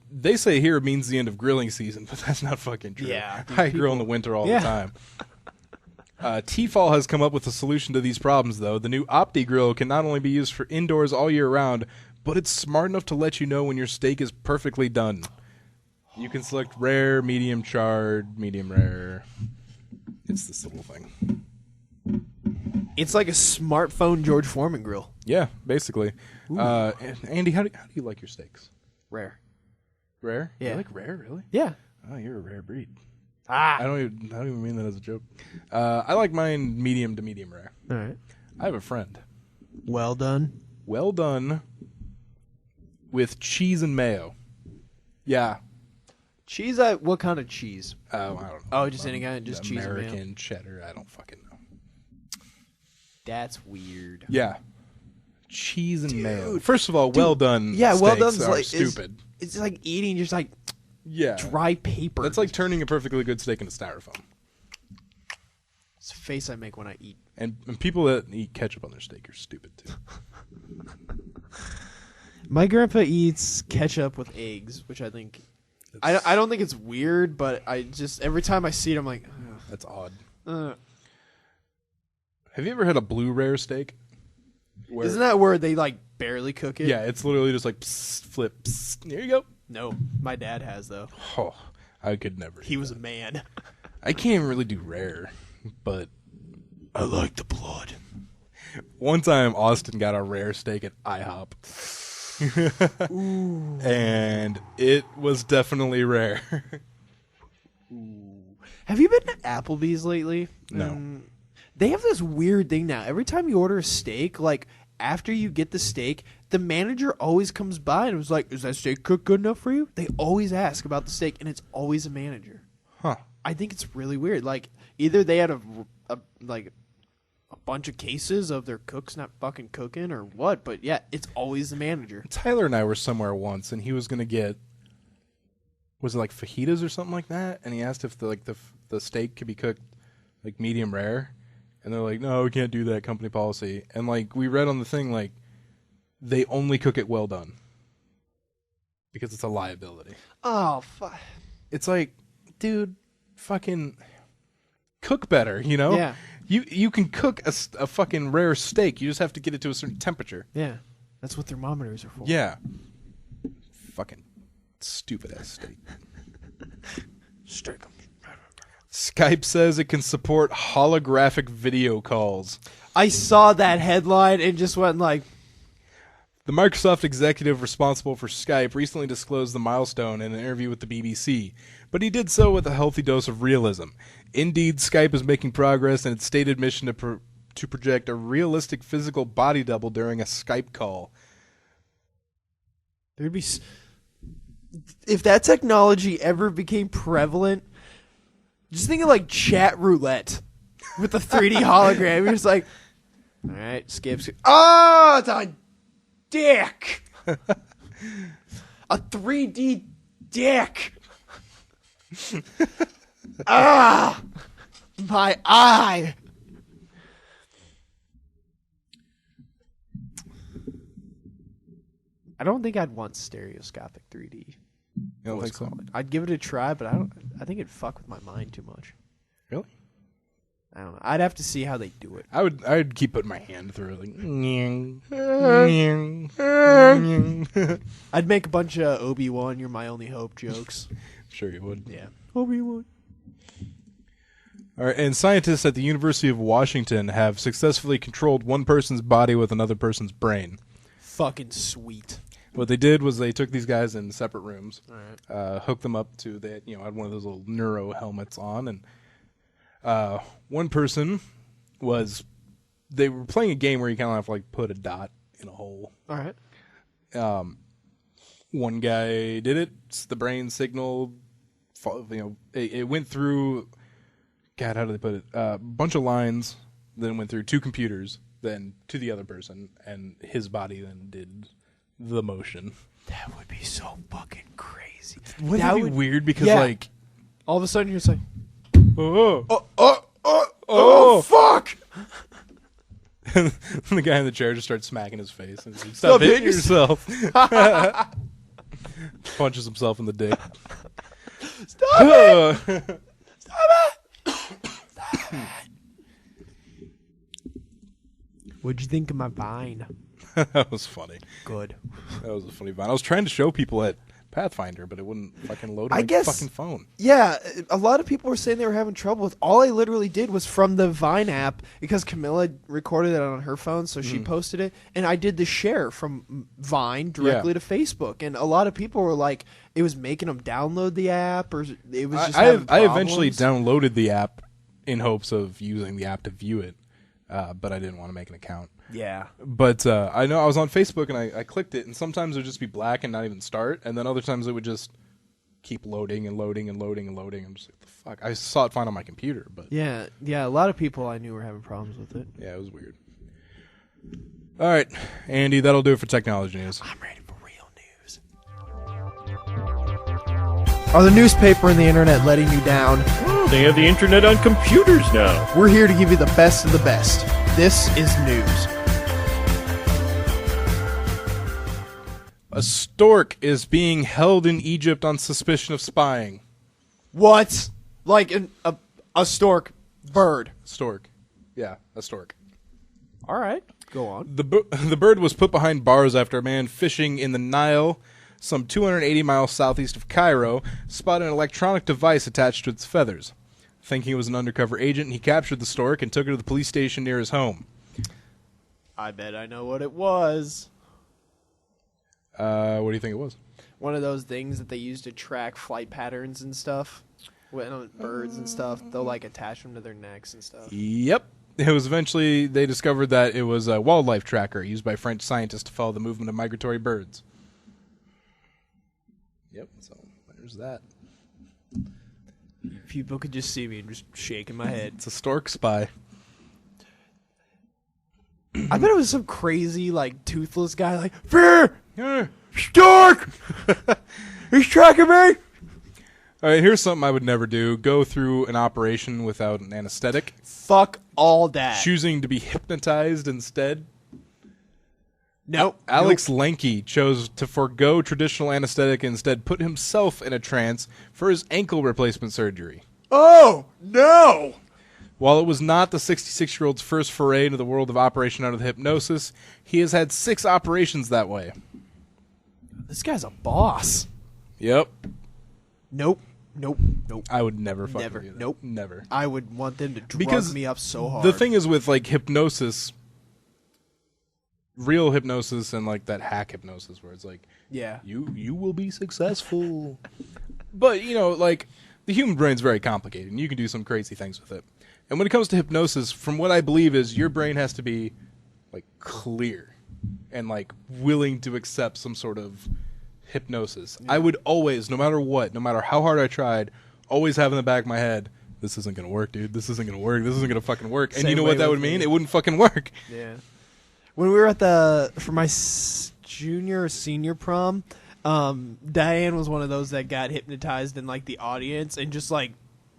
They say here it means the end of grilling season, but that's not fucking true. Yeah, dude, I grill in the winter all the time. Tefal has come up with a solution to these problems, though. The new Opti Grill can not only be used for indoors all year round, but it's smart enough to let you know when your steak is perfectly done. You can select rare, medium charred, medium rare. It's this little thing. It's like a smartphone George Foreman grill. Yeah, basically. Andy, how do you like your steaks? Rare. Rare? Yeah. You like rare, really? Yeah. Oh, you're a rare breed. Ah. I don't even mean that as a joke. I like mine medium to medium rare. All right. I have a friend. Well done. Well done with cheese and mayo. Yeah. Cheese? What kind of cheese? I don't know. Oh, just any kind, just cheese and mayo. American cheddar. I don't fucking know. That's weird. Yeah. Cheese and mayo. First of all, well done. Yeah, well done. Steaks are stupid. It's like eating just like Yeah. dry paper. That's like turning a perfectly good steak into styrofoam. It's the face I make when I eat. And people that eat ketchup on their steak are stupid too. My grandpa eats ketchup with eggs, which I think I don't think it's weird, but I just every time I see it, I'm like, ugh. That's odd. Ugh. Have you ever had a blue rare steak? Isn't that where they like barely cook it? Yeah, it's literally just like psst, flip. Psst, there you go. No, my dad has though. Oh, I could never. He was a man. I can't even really do rare, but I like the blood. One time, Austin got a rare steak at IHOP. And it was definitely rare. Have you been to Applebee's lately? No. They have this weird thing now. Every time you order a steak, like after you get the steak, the manager always comes by and was like, "Is that steak cooked good enough for you?" They always ask about the steak, and it's always a manager. Huh. I think it's really weird. Like either they had a bunch of cases of their cooks not fucking cooking or what, but yeah, it's always the manager. Tyler and I were somewhere once, and he was going to get, was it like fajitas or something like that? And he asked if the steak could be cooked like medium rare. And they're like, no, we can't do that, company policy. And like we read on the thing, like they only cook it well done because it's a liability. Oh, fuck. It's like, dude, fucking cook better, you know? Yeah. You can cook a fucking rare steak. You just have to get it to a certain temperature. Yeah. That's what thermometers are for. Yeah. Fucking stupid ass steak. Steak. Skype says it can support holographic video calls. I saw that headline and just went like, The Microsoft executive responsible for Skype recently disclosed the milestone in an interview with the BBC, but he did so with a healthy dose of realism. Indeed, Skype is making progress in its stated mission to project a realistic physical body double during a Skype call. there'd be if that technology ever became prevalent, just think of like chat roulette with a 3D hologram. You're just like, all right, skip. Oh, it's a dick. A 3D dick. Ah, my eye. I don't think I'd want stereoscopic 3D. You don't think so? I'd give it a try, but I think it'd fuck with my mind too much. Really? I don't know. I'd have to see how they do it. I'd keep putting my hand through it, like. I'd make a bunch of Obi-Wan, you're my only hope jokes. Sure you would. Yeah. Obi-Wan. All right, and scientists at the University of Washington have successfully controlled one person's body with another person's brain. Fucking sweet. What they did was they took these guys in separate rooms, All right. hooked them up to they had one of those little neuro helmets on, and one person they were playing a game where you kind of have to like put a dot in a hole. All right. One guy did it. The brain signal, it went through. God, how do they put it? A bunch of lines. Then went through two computers. Then to the other person, and his body then did the motion. That would be so fucking crazy. Wouldn't that be weird? Because like, all of a sudden you're just like, oh, fuck! and the guy in the chair just starts smacking his face and says, "Stop hitting yourself." Punches himself in the dick. Stop it! Stop it! What'd you think of my Vine? That was funny. Good. That was a funny Vine. I was trying to show people at Pathfinder, but it wouldn't fucking load on I my guess- fucking phone. Yeah, a lot of people were saying they were having trouble with. All I literally did was from the Vine app because Camilla recorded it on her phone, so she posted it, and I did the share from Vine directly to Facebook, and a lot of people were like, it was making them download the app, or it was just having I eventually problems. downloaded the app in hopes of using the app to view it, but I didn't want to make an account. Yeah. But I know I was on Facebook and I clicked it, and sometimes it would just be black and not even start, and then other times it would just keep loading and loading and loading and loading. I'm just like, the fuck? I saw it fine on my computer, but Yeah, a lot of people I knew were having problems with it. yeah, it was weird. All right, Andy, that'll do it for technology news. I'm ready for real news. Are the newspaper and the internet letting you down? Oh, they have the internet on computers now. We're here to give you the best of the best. This is news. A stork is being held in Egypt on suspicion of spying. What? Like a stork bird. Stork. Yeah, a stork. All right. Go on. The bird was put behind bars after a man fishing in the Nile, some 280 miles southeast of Cairo, spotted an electronic device attached to its feathers. Thinking it was an undercover agent, he captured the stork and took it to the police station near his home. I bet I know what it was. What do you think it was? One of those things that they use to track flight patterns and stuff. When birds and stuff, they'll like attach them to their necks and stuff. Yep. It was eventually, they discovered that it was a wildlife tracker used by French scientists to follow the movement of migratory birds. Yep, so there's that. People could just see me just shaking my head. It's a stork spy. I bet it was some crazy, like, toothless guy, like, Fear! Stork! He's tracking me! All right, here's something I would never do. Go through an operation without an anesthetic. Fuck all that. Choosing to be hypnotized instead. Nope. Alex Lenke chose to forego traditional anesthetic and instead put himself in a trance for his ankle replacement surgery. Oh, no! While it was not the 66-year-old's first foray into the world of operation under the hypnosis, he has had 6 operations that way. This guy's a boss. Yep. Nope. I would never fucking Never. do that. Nope. Never. I would want them to drug Because me up so hard. The thing is with, like, hypnosis, real hypnosis and, like, that hack hypnosis where it's like, yeah. you will be successful. But, you know, like, the human brain's very complicated, and you can do some crazy things with it. And when it comes to hypnosis, from what I believe is your brain has to be, like, clear and, like, willing to accept some sort of hypnosis. Yeah. I would always, no matter what, no matter how hard I tried, always have in the back of my head, this isn't going to work, dude. This isn't going to work. This isn't going to fucking work. And Same you know way what that with would mean? me. It wouldn't fucking work. Yeah. When we were at for my junior or senior prom, Diane was one of those that got hypnotized in, like, the audience and just, like,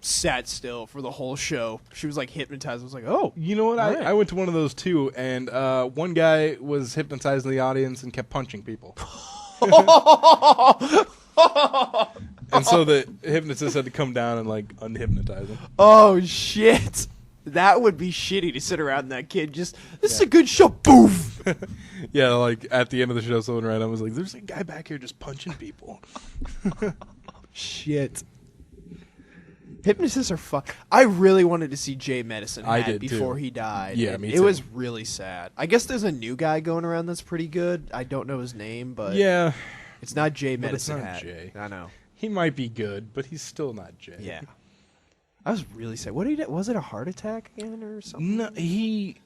sat still for the whole show. She was, like, hypnotized. I was like, oh. You know what? Right. I went to one of those too, and one guy was hypnotized in the audience and kept punching people. And so the hypnotist had to come down and, like, unhypnotize him. Oh, shit. That would be shitty to sit around that kid. Just, this is a good show. Boof. Yeah, like, at the end of the show, someone ran up and was like, there's a guy back here just punching people. Shit. Hypnotists are fuck. I really wanted to see Jay Medicine I Hat did, before too. he died. Yeah, and me it too. was really sad. I guess there's a new guy going around that's pretty good. I don't know his name, but Yeah, it's not Jay But it's Medicine not Hat. Jay. I know. he might be good, but he's still not Jay. Yeah. I was really sad. What did he? Was it a heart attack again or something? No, he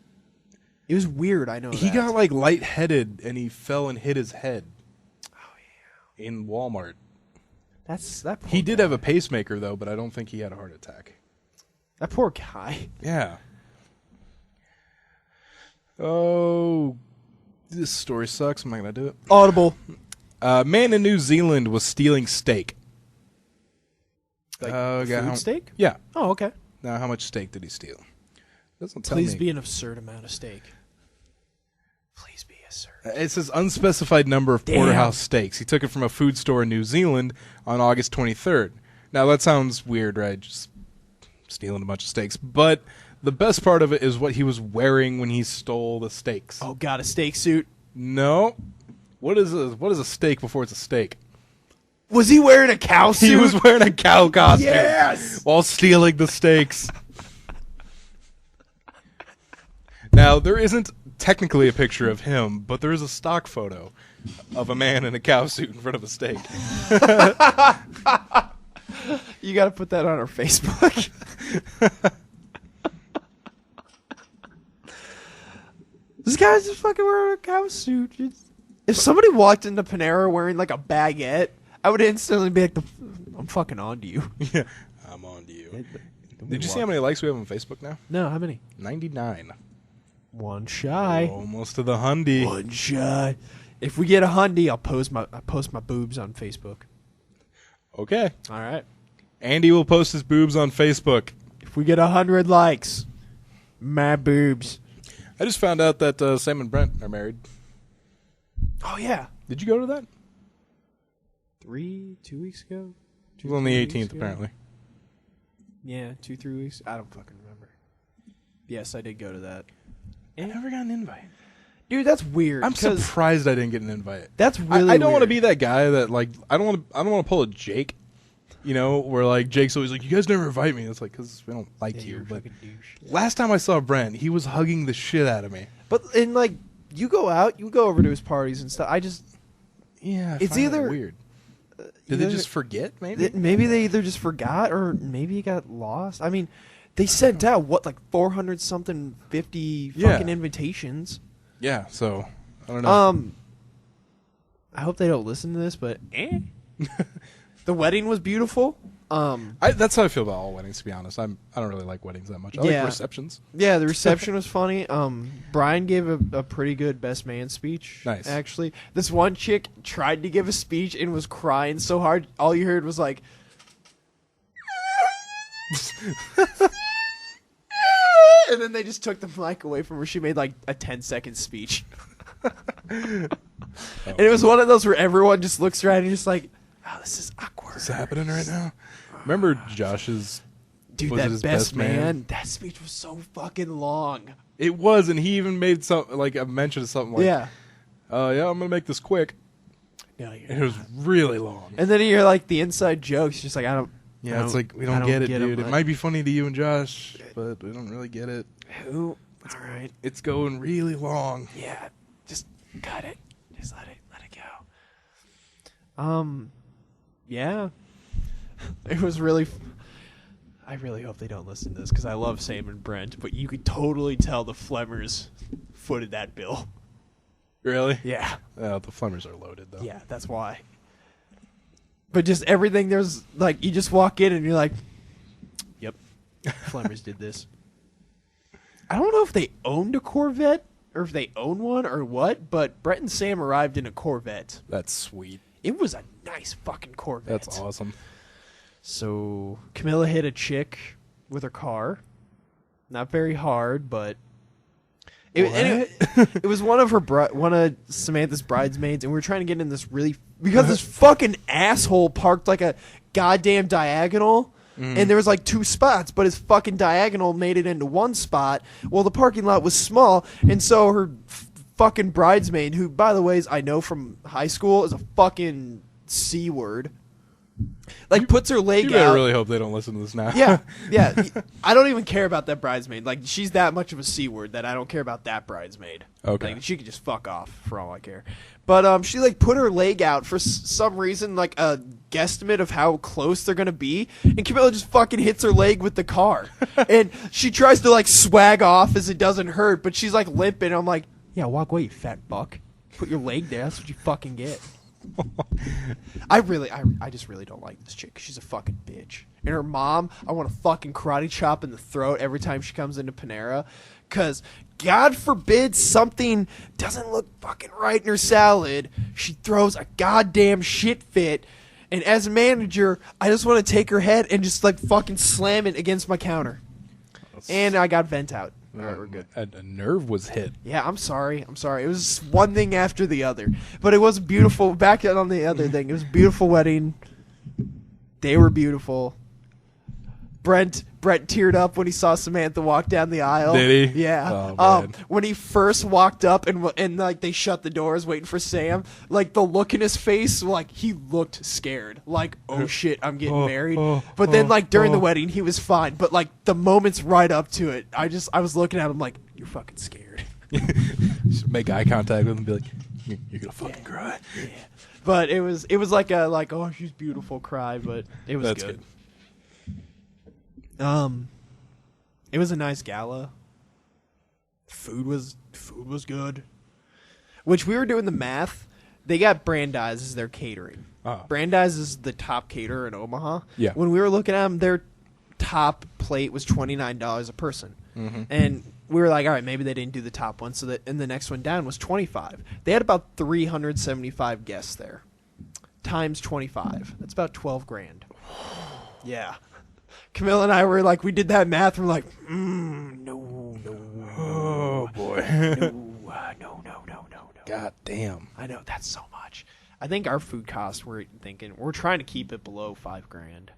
It was weird. I know. He that. got, like, lightheaded, and he fell and hit his head. Oh, yeah. In Walmart. that. Poor He did guy. have a pacemaker, though, but I don't think he had a heart attack. That poor guy. Yeah. Oh, this story sucks. I'm not going to do it. Audible. Man in New Zealand was stealing steak. Like food steak? Yeah. Oh, okay. Now, how much steak did he steal? Doesn't tell Please me. be an absurd amount of steak. Please be absurd. It says unspecified number of Damn. porterhouse steaks. He took it from a food store in New Zealand on August 23rd. Now, that sounds weird, right? Just stealing a bunch of steaks. But The best part of it is what he was wearing when he stole the steaks. Oh, God, a steak suit. No. What is a steak before it's a steak? Was he wearing a cow suit? He was wearing a cow costume. Yes! While stealing the steaks. Now, there isn't technically a picture of him, but there is a stock photo of a man in a cow suit in front of a steak. You got to put that on our Facebook. This guy's just fucking wearing a cow suit. If somebody walked into Panera wearing like a baguette, I would instantly be like, I'm fucking on to you. Yeah, I'm on to you. Did you see how many likes we have on Facebook now? No, how many? 99. One shy. Almost to the hundy. One shy. If we get a hundy, I'll post my boobs on Facebook. Okay. All right. Andy will post his boobs on Facebook. If we get 100 likes, my boobs. I just found out that Sam and Brent are married. Oh, yeah. Did you go to that? 2 weeks ago? It was on the 18th, apparently. Yeah, 2-3 weeks. I don't fucking remember. Yes, I did go to that. I never got an invite. Dude, that's weird. I'm surprised I didn't get an invite. That's really I don't want to weird. be that guy that like I don't want to pull a Jake. You know, where like Jake's always like, you guys never invite me. It's like, because we don't like you're you. a But fucking douche. last time I saw Brent, he was hugging the shit out of me. But in like, you go out, you go over to his parties and stuff. Yeah, It's find that either- weird. Did they just forget? Maybe. Maybe they either just forgot or maybe he got lost. I mean, they sent out what, like 400 something 50 fucking invitations. Yeah. So I don't know. I hope they don't listen to this, but the wedding was beautiful. That's how I feel about all weddings. To be honest, I don't really like weddings that much. I like receptions. Yeah, the reception was funny. Brian gave a pretty good best man speech. Nice. Actually, this one chick tried to give a speech and was crying so hard, all you heard was like, and then they just took the mic away from her. She made like a 10-second speech. And it was one of those where everyone just looks around and just like, oh, this is awkward. What's happening right now? Remember Josh's? Dude, was it that his best best man? man, that speech was so fucking long. It was, and he even made some like a mention of something like, Yeah. Yeah, I'm gonna make this quick." No, And it was really long. and then you hear like the inside jokes, just like, Yeah, it's like we don't get it, dude. It might be funny to you and Josh, but we don't really get it. Who? All right. It's going really long. Yeah. Just cut it. Just let it go. Yeah. It was really. I really hope they don't listen to this because I love Sam and Brent, but you could totally tell the Flemmers footed that bill. Really? Yeah. The Flemmers are loaded though. Yeah, that's why. But just everything, there's like, you just walk in and you're like, yep, Flemmers did this. I don't know if they owned a Corvette or if they own one or what, but Brett and Sam arrived in a Corvette. That's sweet. It was a nice fucking Corvette. That's awesome. So Camilla hit a chick with her car. Not very hard, but it was one of Samantha's bridesmaids, and we were trying to get in this because this fucking asshole parked like a goddamn diagonal. And there was like 2 spots, but his fucking diagonal made it into 1 spot. Well, the parking lot was small, and so her fucking bridesmaid, who, by the way, I know from high school, is a fucking C word. Like, puts her leg You better out. really hope they don't listen to this now. Yeah. I don't even care about that bridesmaid. Like, she's that much of a C word that I don't care about that bridesmaid. Okay. Like, she could just fuck off for all I care. But she like put her leg out for some reason, like a guesstimate of how close they're gonna be, and Camilla just fucking hits her leg with the car, and she tries to like swag off as it doesn't hurt, but she's like limping. I'm like, yeah, walk away, you fat buck. Put your leg there. That's what you fucking get. I just really don't like this chick. She's a fucking bitch. And her mom, I want to fucking karate chop in the throat every time she comes into Panera, because God forbid something doesn't look fucking right in her salad, she throws a goddamn shit fit. And as a manager, I just want to take her head and just like fucking slam it against my counter. And I got vent out. All right, we're good. A nerve was hit. Yeah, I'm sorry. It was one thing after the other. But it was beautiful. Back on the other thing, it was a beautiful wedding. They were beautiful. Brent teared up when he saw Samantha walk down the aisle. Did he? Yeah. Oh, man. When he first walked up and like they shut the doors waiting for Sam, like the look in his face, like he looked scared. Like, oh shit, I'm getting married. But then like during the wedding, he was fine. But like the moments right up to it, I was looking at him like, you're fucking scared. Just make eye contact with him and be like, you're gonna fucking cry. Yeah. But it was like a oh, she's beautiful cry, but it was good. It was a nice gala. Food was good. Which we were doing the math. They got Brandeis as their catering. Brandeis is the top caterer in Omaha. Yeah. When we were looking at them, their top plate was $29 a person. Mm-hmm. And we were like, all right, maybe they didn't do the top one, so that and the next one down was $25. They had about 375 guests there. Times 25. That's about $12,000. Yeah. Camille and I were like, we did that math. And we're like, no. Oh boy. No. God damn. I know, that's so much. I think our food costs, we're trying to keep it below $5,000.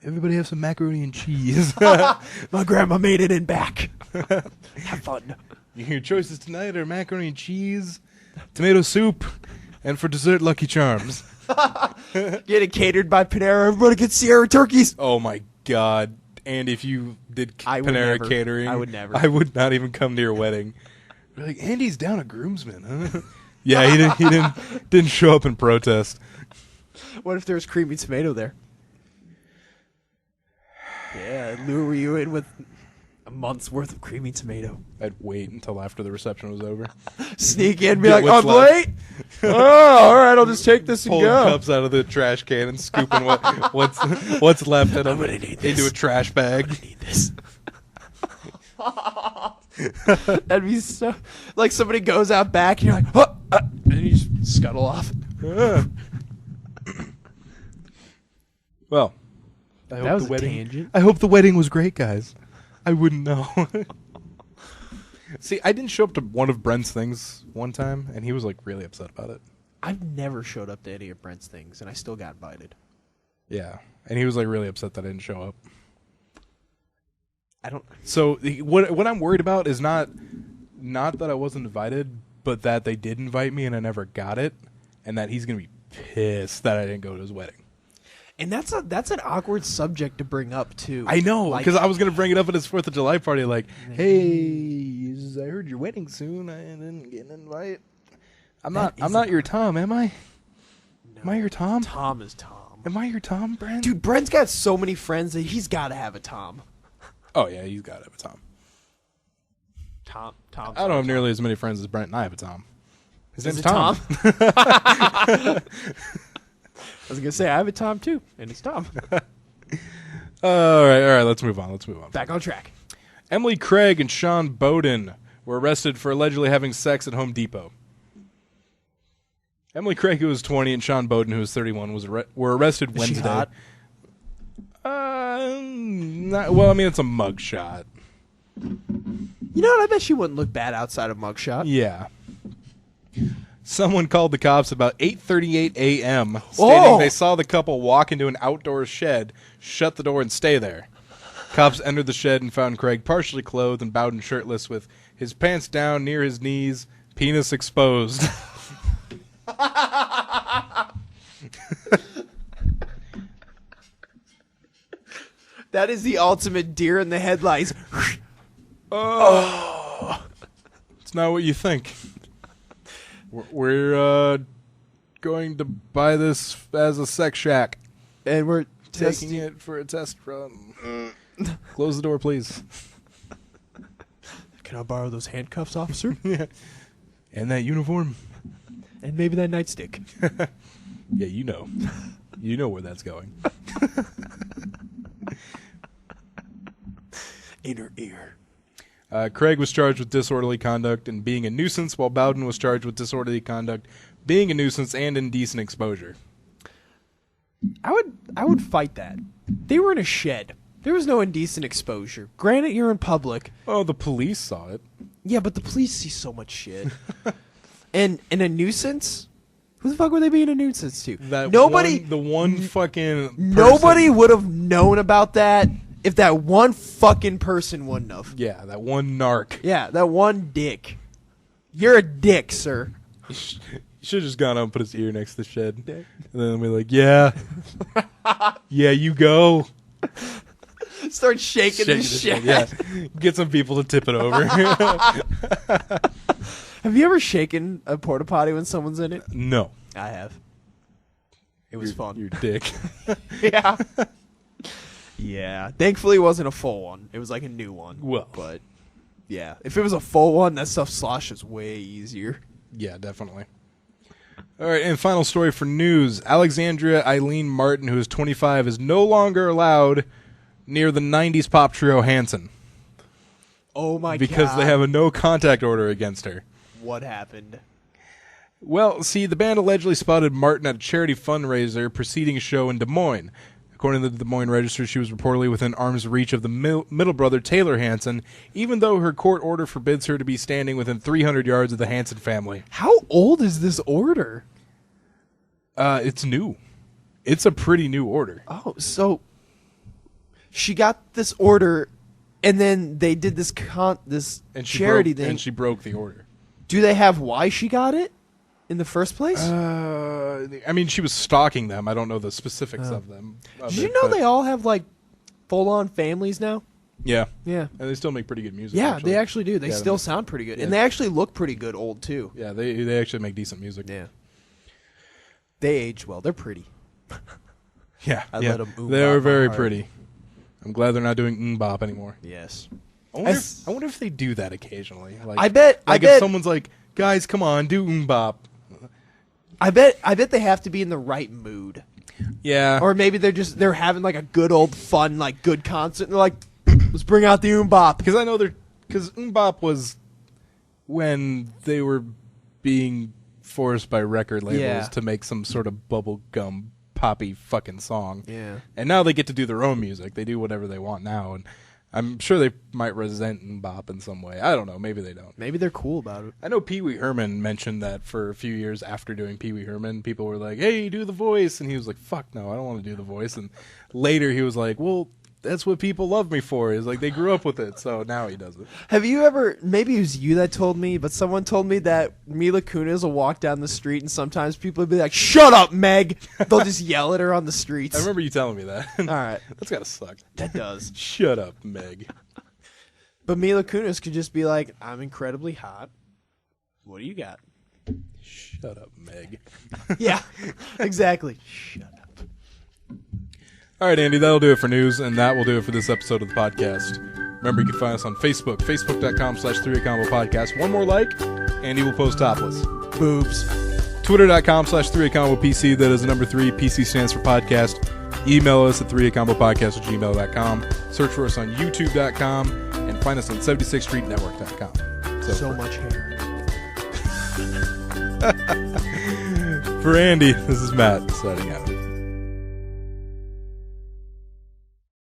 Everybody have some macaroni and cheese. My grandma made it in back. Have fun. Your choices tonight are macaroni and cheese, tomato soup, and for dessert, Lucky Charms. Get it catered by Panera. Everybody gets Sierra turkeys. Oh my god. And if you did Panera catering, I would never. I would not even come to your wedding. You're like, Andy's down a groomsman, huh? Yeah, he didn't show up in protest. What if there was creamy tomato there? Yeah, lure you in with a month's worth of creamy tomato. I'd wait until after the reception was over. Sneak in and be Get like, I'm late? Oh, all right, I'll just take this and Pulling go. cups out of the trash can and scooping what's left in them into a trash bag. I'm gonna need this. That'd be so... Like, somebody goes out back and you're like, oh, and you just scuttle off. Well... That was a tangent. I hope the wedding was great, guys. I wouldn't know. See, I didn't show up to one of Brent's things one time, and he was like really upset about it. I've never showed up to any of Brent's things, and I still got invited. Yeah, and he was like really upset that I didn't show up. I don't. So what I'm worried about is not that I wasn't invited, but that they did invite me and I never got it, and that he's gonna be pissed that I didn't go to his wedding. And that's an awkward subject to bring up too. I know, because I was gonna bring it up at his 4th of July party, like, hey, I heard you're wedding soon. I didn't get an invite. I'm not your Tom, am I? No. Am I your Tom? Tom is Tom. Am I your Tom, Brent? Dude, Brent's got so many friends that he's got to have a Tom. Oh yeah, he's got to have a Tom. Tom. I don't have nearly as many friends as Brent, and I have a Tom. His name's it Tom. I was gonna say I have a Tom too, and it's Tom. All right, let's move on. Back on track. Emily Craig and Sean Bowden were arrested for allegedly having sex at Home Depot. Emily Craig, who was 20, and Sean Bowden, who was 31, were arrested Wednesday. Is she hot? Well, I mean, it's a mug shot. You know what? I bet she wouldn't look bad outside of mugshot. Yeah. Someone called the cops about 8:38 a.m., stating they saw the couple walk into an outdoor shed, shut the door, and stay there. Cops entered the shed and found Craig partially clothed and Bowden shirtless with his pants down near his knees, penis exposed. That is the ultimate deer in the headlights. It's not what you think. We're going to buy this as a sex shack. And we're Taking it for a test run. Close the door, please. Can I borrow those handcuffs, officer? Yeah. And that uniform. And maybe that nightstick. Yeah, you know. You know where that's going. Inner ear. Craig was charged with disorderly conduct and being a nuisance, while Bowden was charged with disorderly conduct, being a nuisance, and indecent exposure. I would fight that. They were in a shed. There was no indecent exposure. Granted, you're in public. Oh, the police saw it. Yeah, but the police see so much shit. And a nuisance? Who the fuck were they being a nuisance to? Nobody would have known about that if that one fucking person wouldn't have. Yeah, that one narc. Yeah, that one dick. You're a dick, sir. You should have just gone out and put his ear next to the shed. And then be like, yeah. Yeah, you go. Start shaking the shed. Yeah. Get some people to tip it over. Have you ever shaken a porta potty when someone's in it? No. I have. It was fun. Your dick. Yeah. Yeah. Thankfully, it wasn't a full one. It was like a new one. Well. But, yeah. If it was a full one, that stuff sloshes way easier. Yeah, definitely. All right, and final story for news. Alexandria Eileen Martin, who is 25, is no longer allowed near the 90s pop trio Hanson. Oh, my God. Because they have a no-contact order against her. What happened? Well, see, the band allegedly spotted Martin at a charity fundraiser preceding a show in Des Moines. According to the Des Moines Register, she was reportedly within arm's reach of the middle brother, Taylor Hanson, even though her court order forbids her to be standing within 300 yards of the Hanson family. How old is this order? It's new. It's a pretty new order. Oh, so she got this order, and then they did this charity thing. And she broke the order. Do they have why she got it in the first place? I mean, she was stalking them. I don't know the specifics of them. Did you know they all have, like, full-on families now? Yeah. Yeah. And they still make pretty good music. Yeah, they actually do. They still sound pretty good. Yeah. And they actually look pretty good old, too. Yeah, they actually make decent music. Yeah. They age well. They're pretty. Yeah. I let 'em ooh They are bop my very heart. pretty. I'm glad they're not doing bop anymore. Yes. I wonder if they do that occasionally. Like, I bet if someone's like, guys, come on, do bop. I bet they have to be in the right mood. Yeah. Or maybe they're having like a good old fun, like good concert. And they're like, let's bring out the bop. Because I know because bop was when they were being forced by record labels to make some sort of bubblegum poppy fucking song. Yeah. And now they get to do their own music. They do whatever they want now, and I'm sure they might resent bop in some way. I don't know. Maybe they don't. Maybe they're cool about it. I know Pee Wee Herman mentioned that for a few years after doing Pee Wee Herman, people were like, hey, do the voice. And he was like, fuck no, I don't want to do the voice. And later he was like, well, that's what people love me for. Is like they grew up with it, so now he does it. Have you ever, maybe it was you that told me, but someone told me that Mila Kunis will walk down the street and sometimes people will be like, shut up, Meg. They'll just yell at her on the streets. I remember you telling me that. All right. That's gotta suck. That does. Shut up, Meg. But Mila Kunis could just be like, I'm incredibly hot. What do you got? Shut up, Meg. Yeah, exactly. Shut up. All right, Andy, that'll do it for news, and that will do it for this episode of the podcast. Remember, you can find us on Facebook, facebook.com/3acombo podcast. One more like, Andy will post topless. Boobs. Twitter.com/3acombo PC. That is the number 3. PC stands for podcast. Email us at 3acombopodcast@gmail.com. Search for us on youtube.com and find us on 76streetnetwork.com. So much hair. For Andy, this is Matt signing out.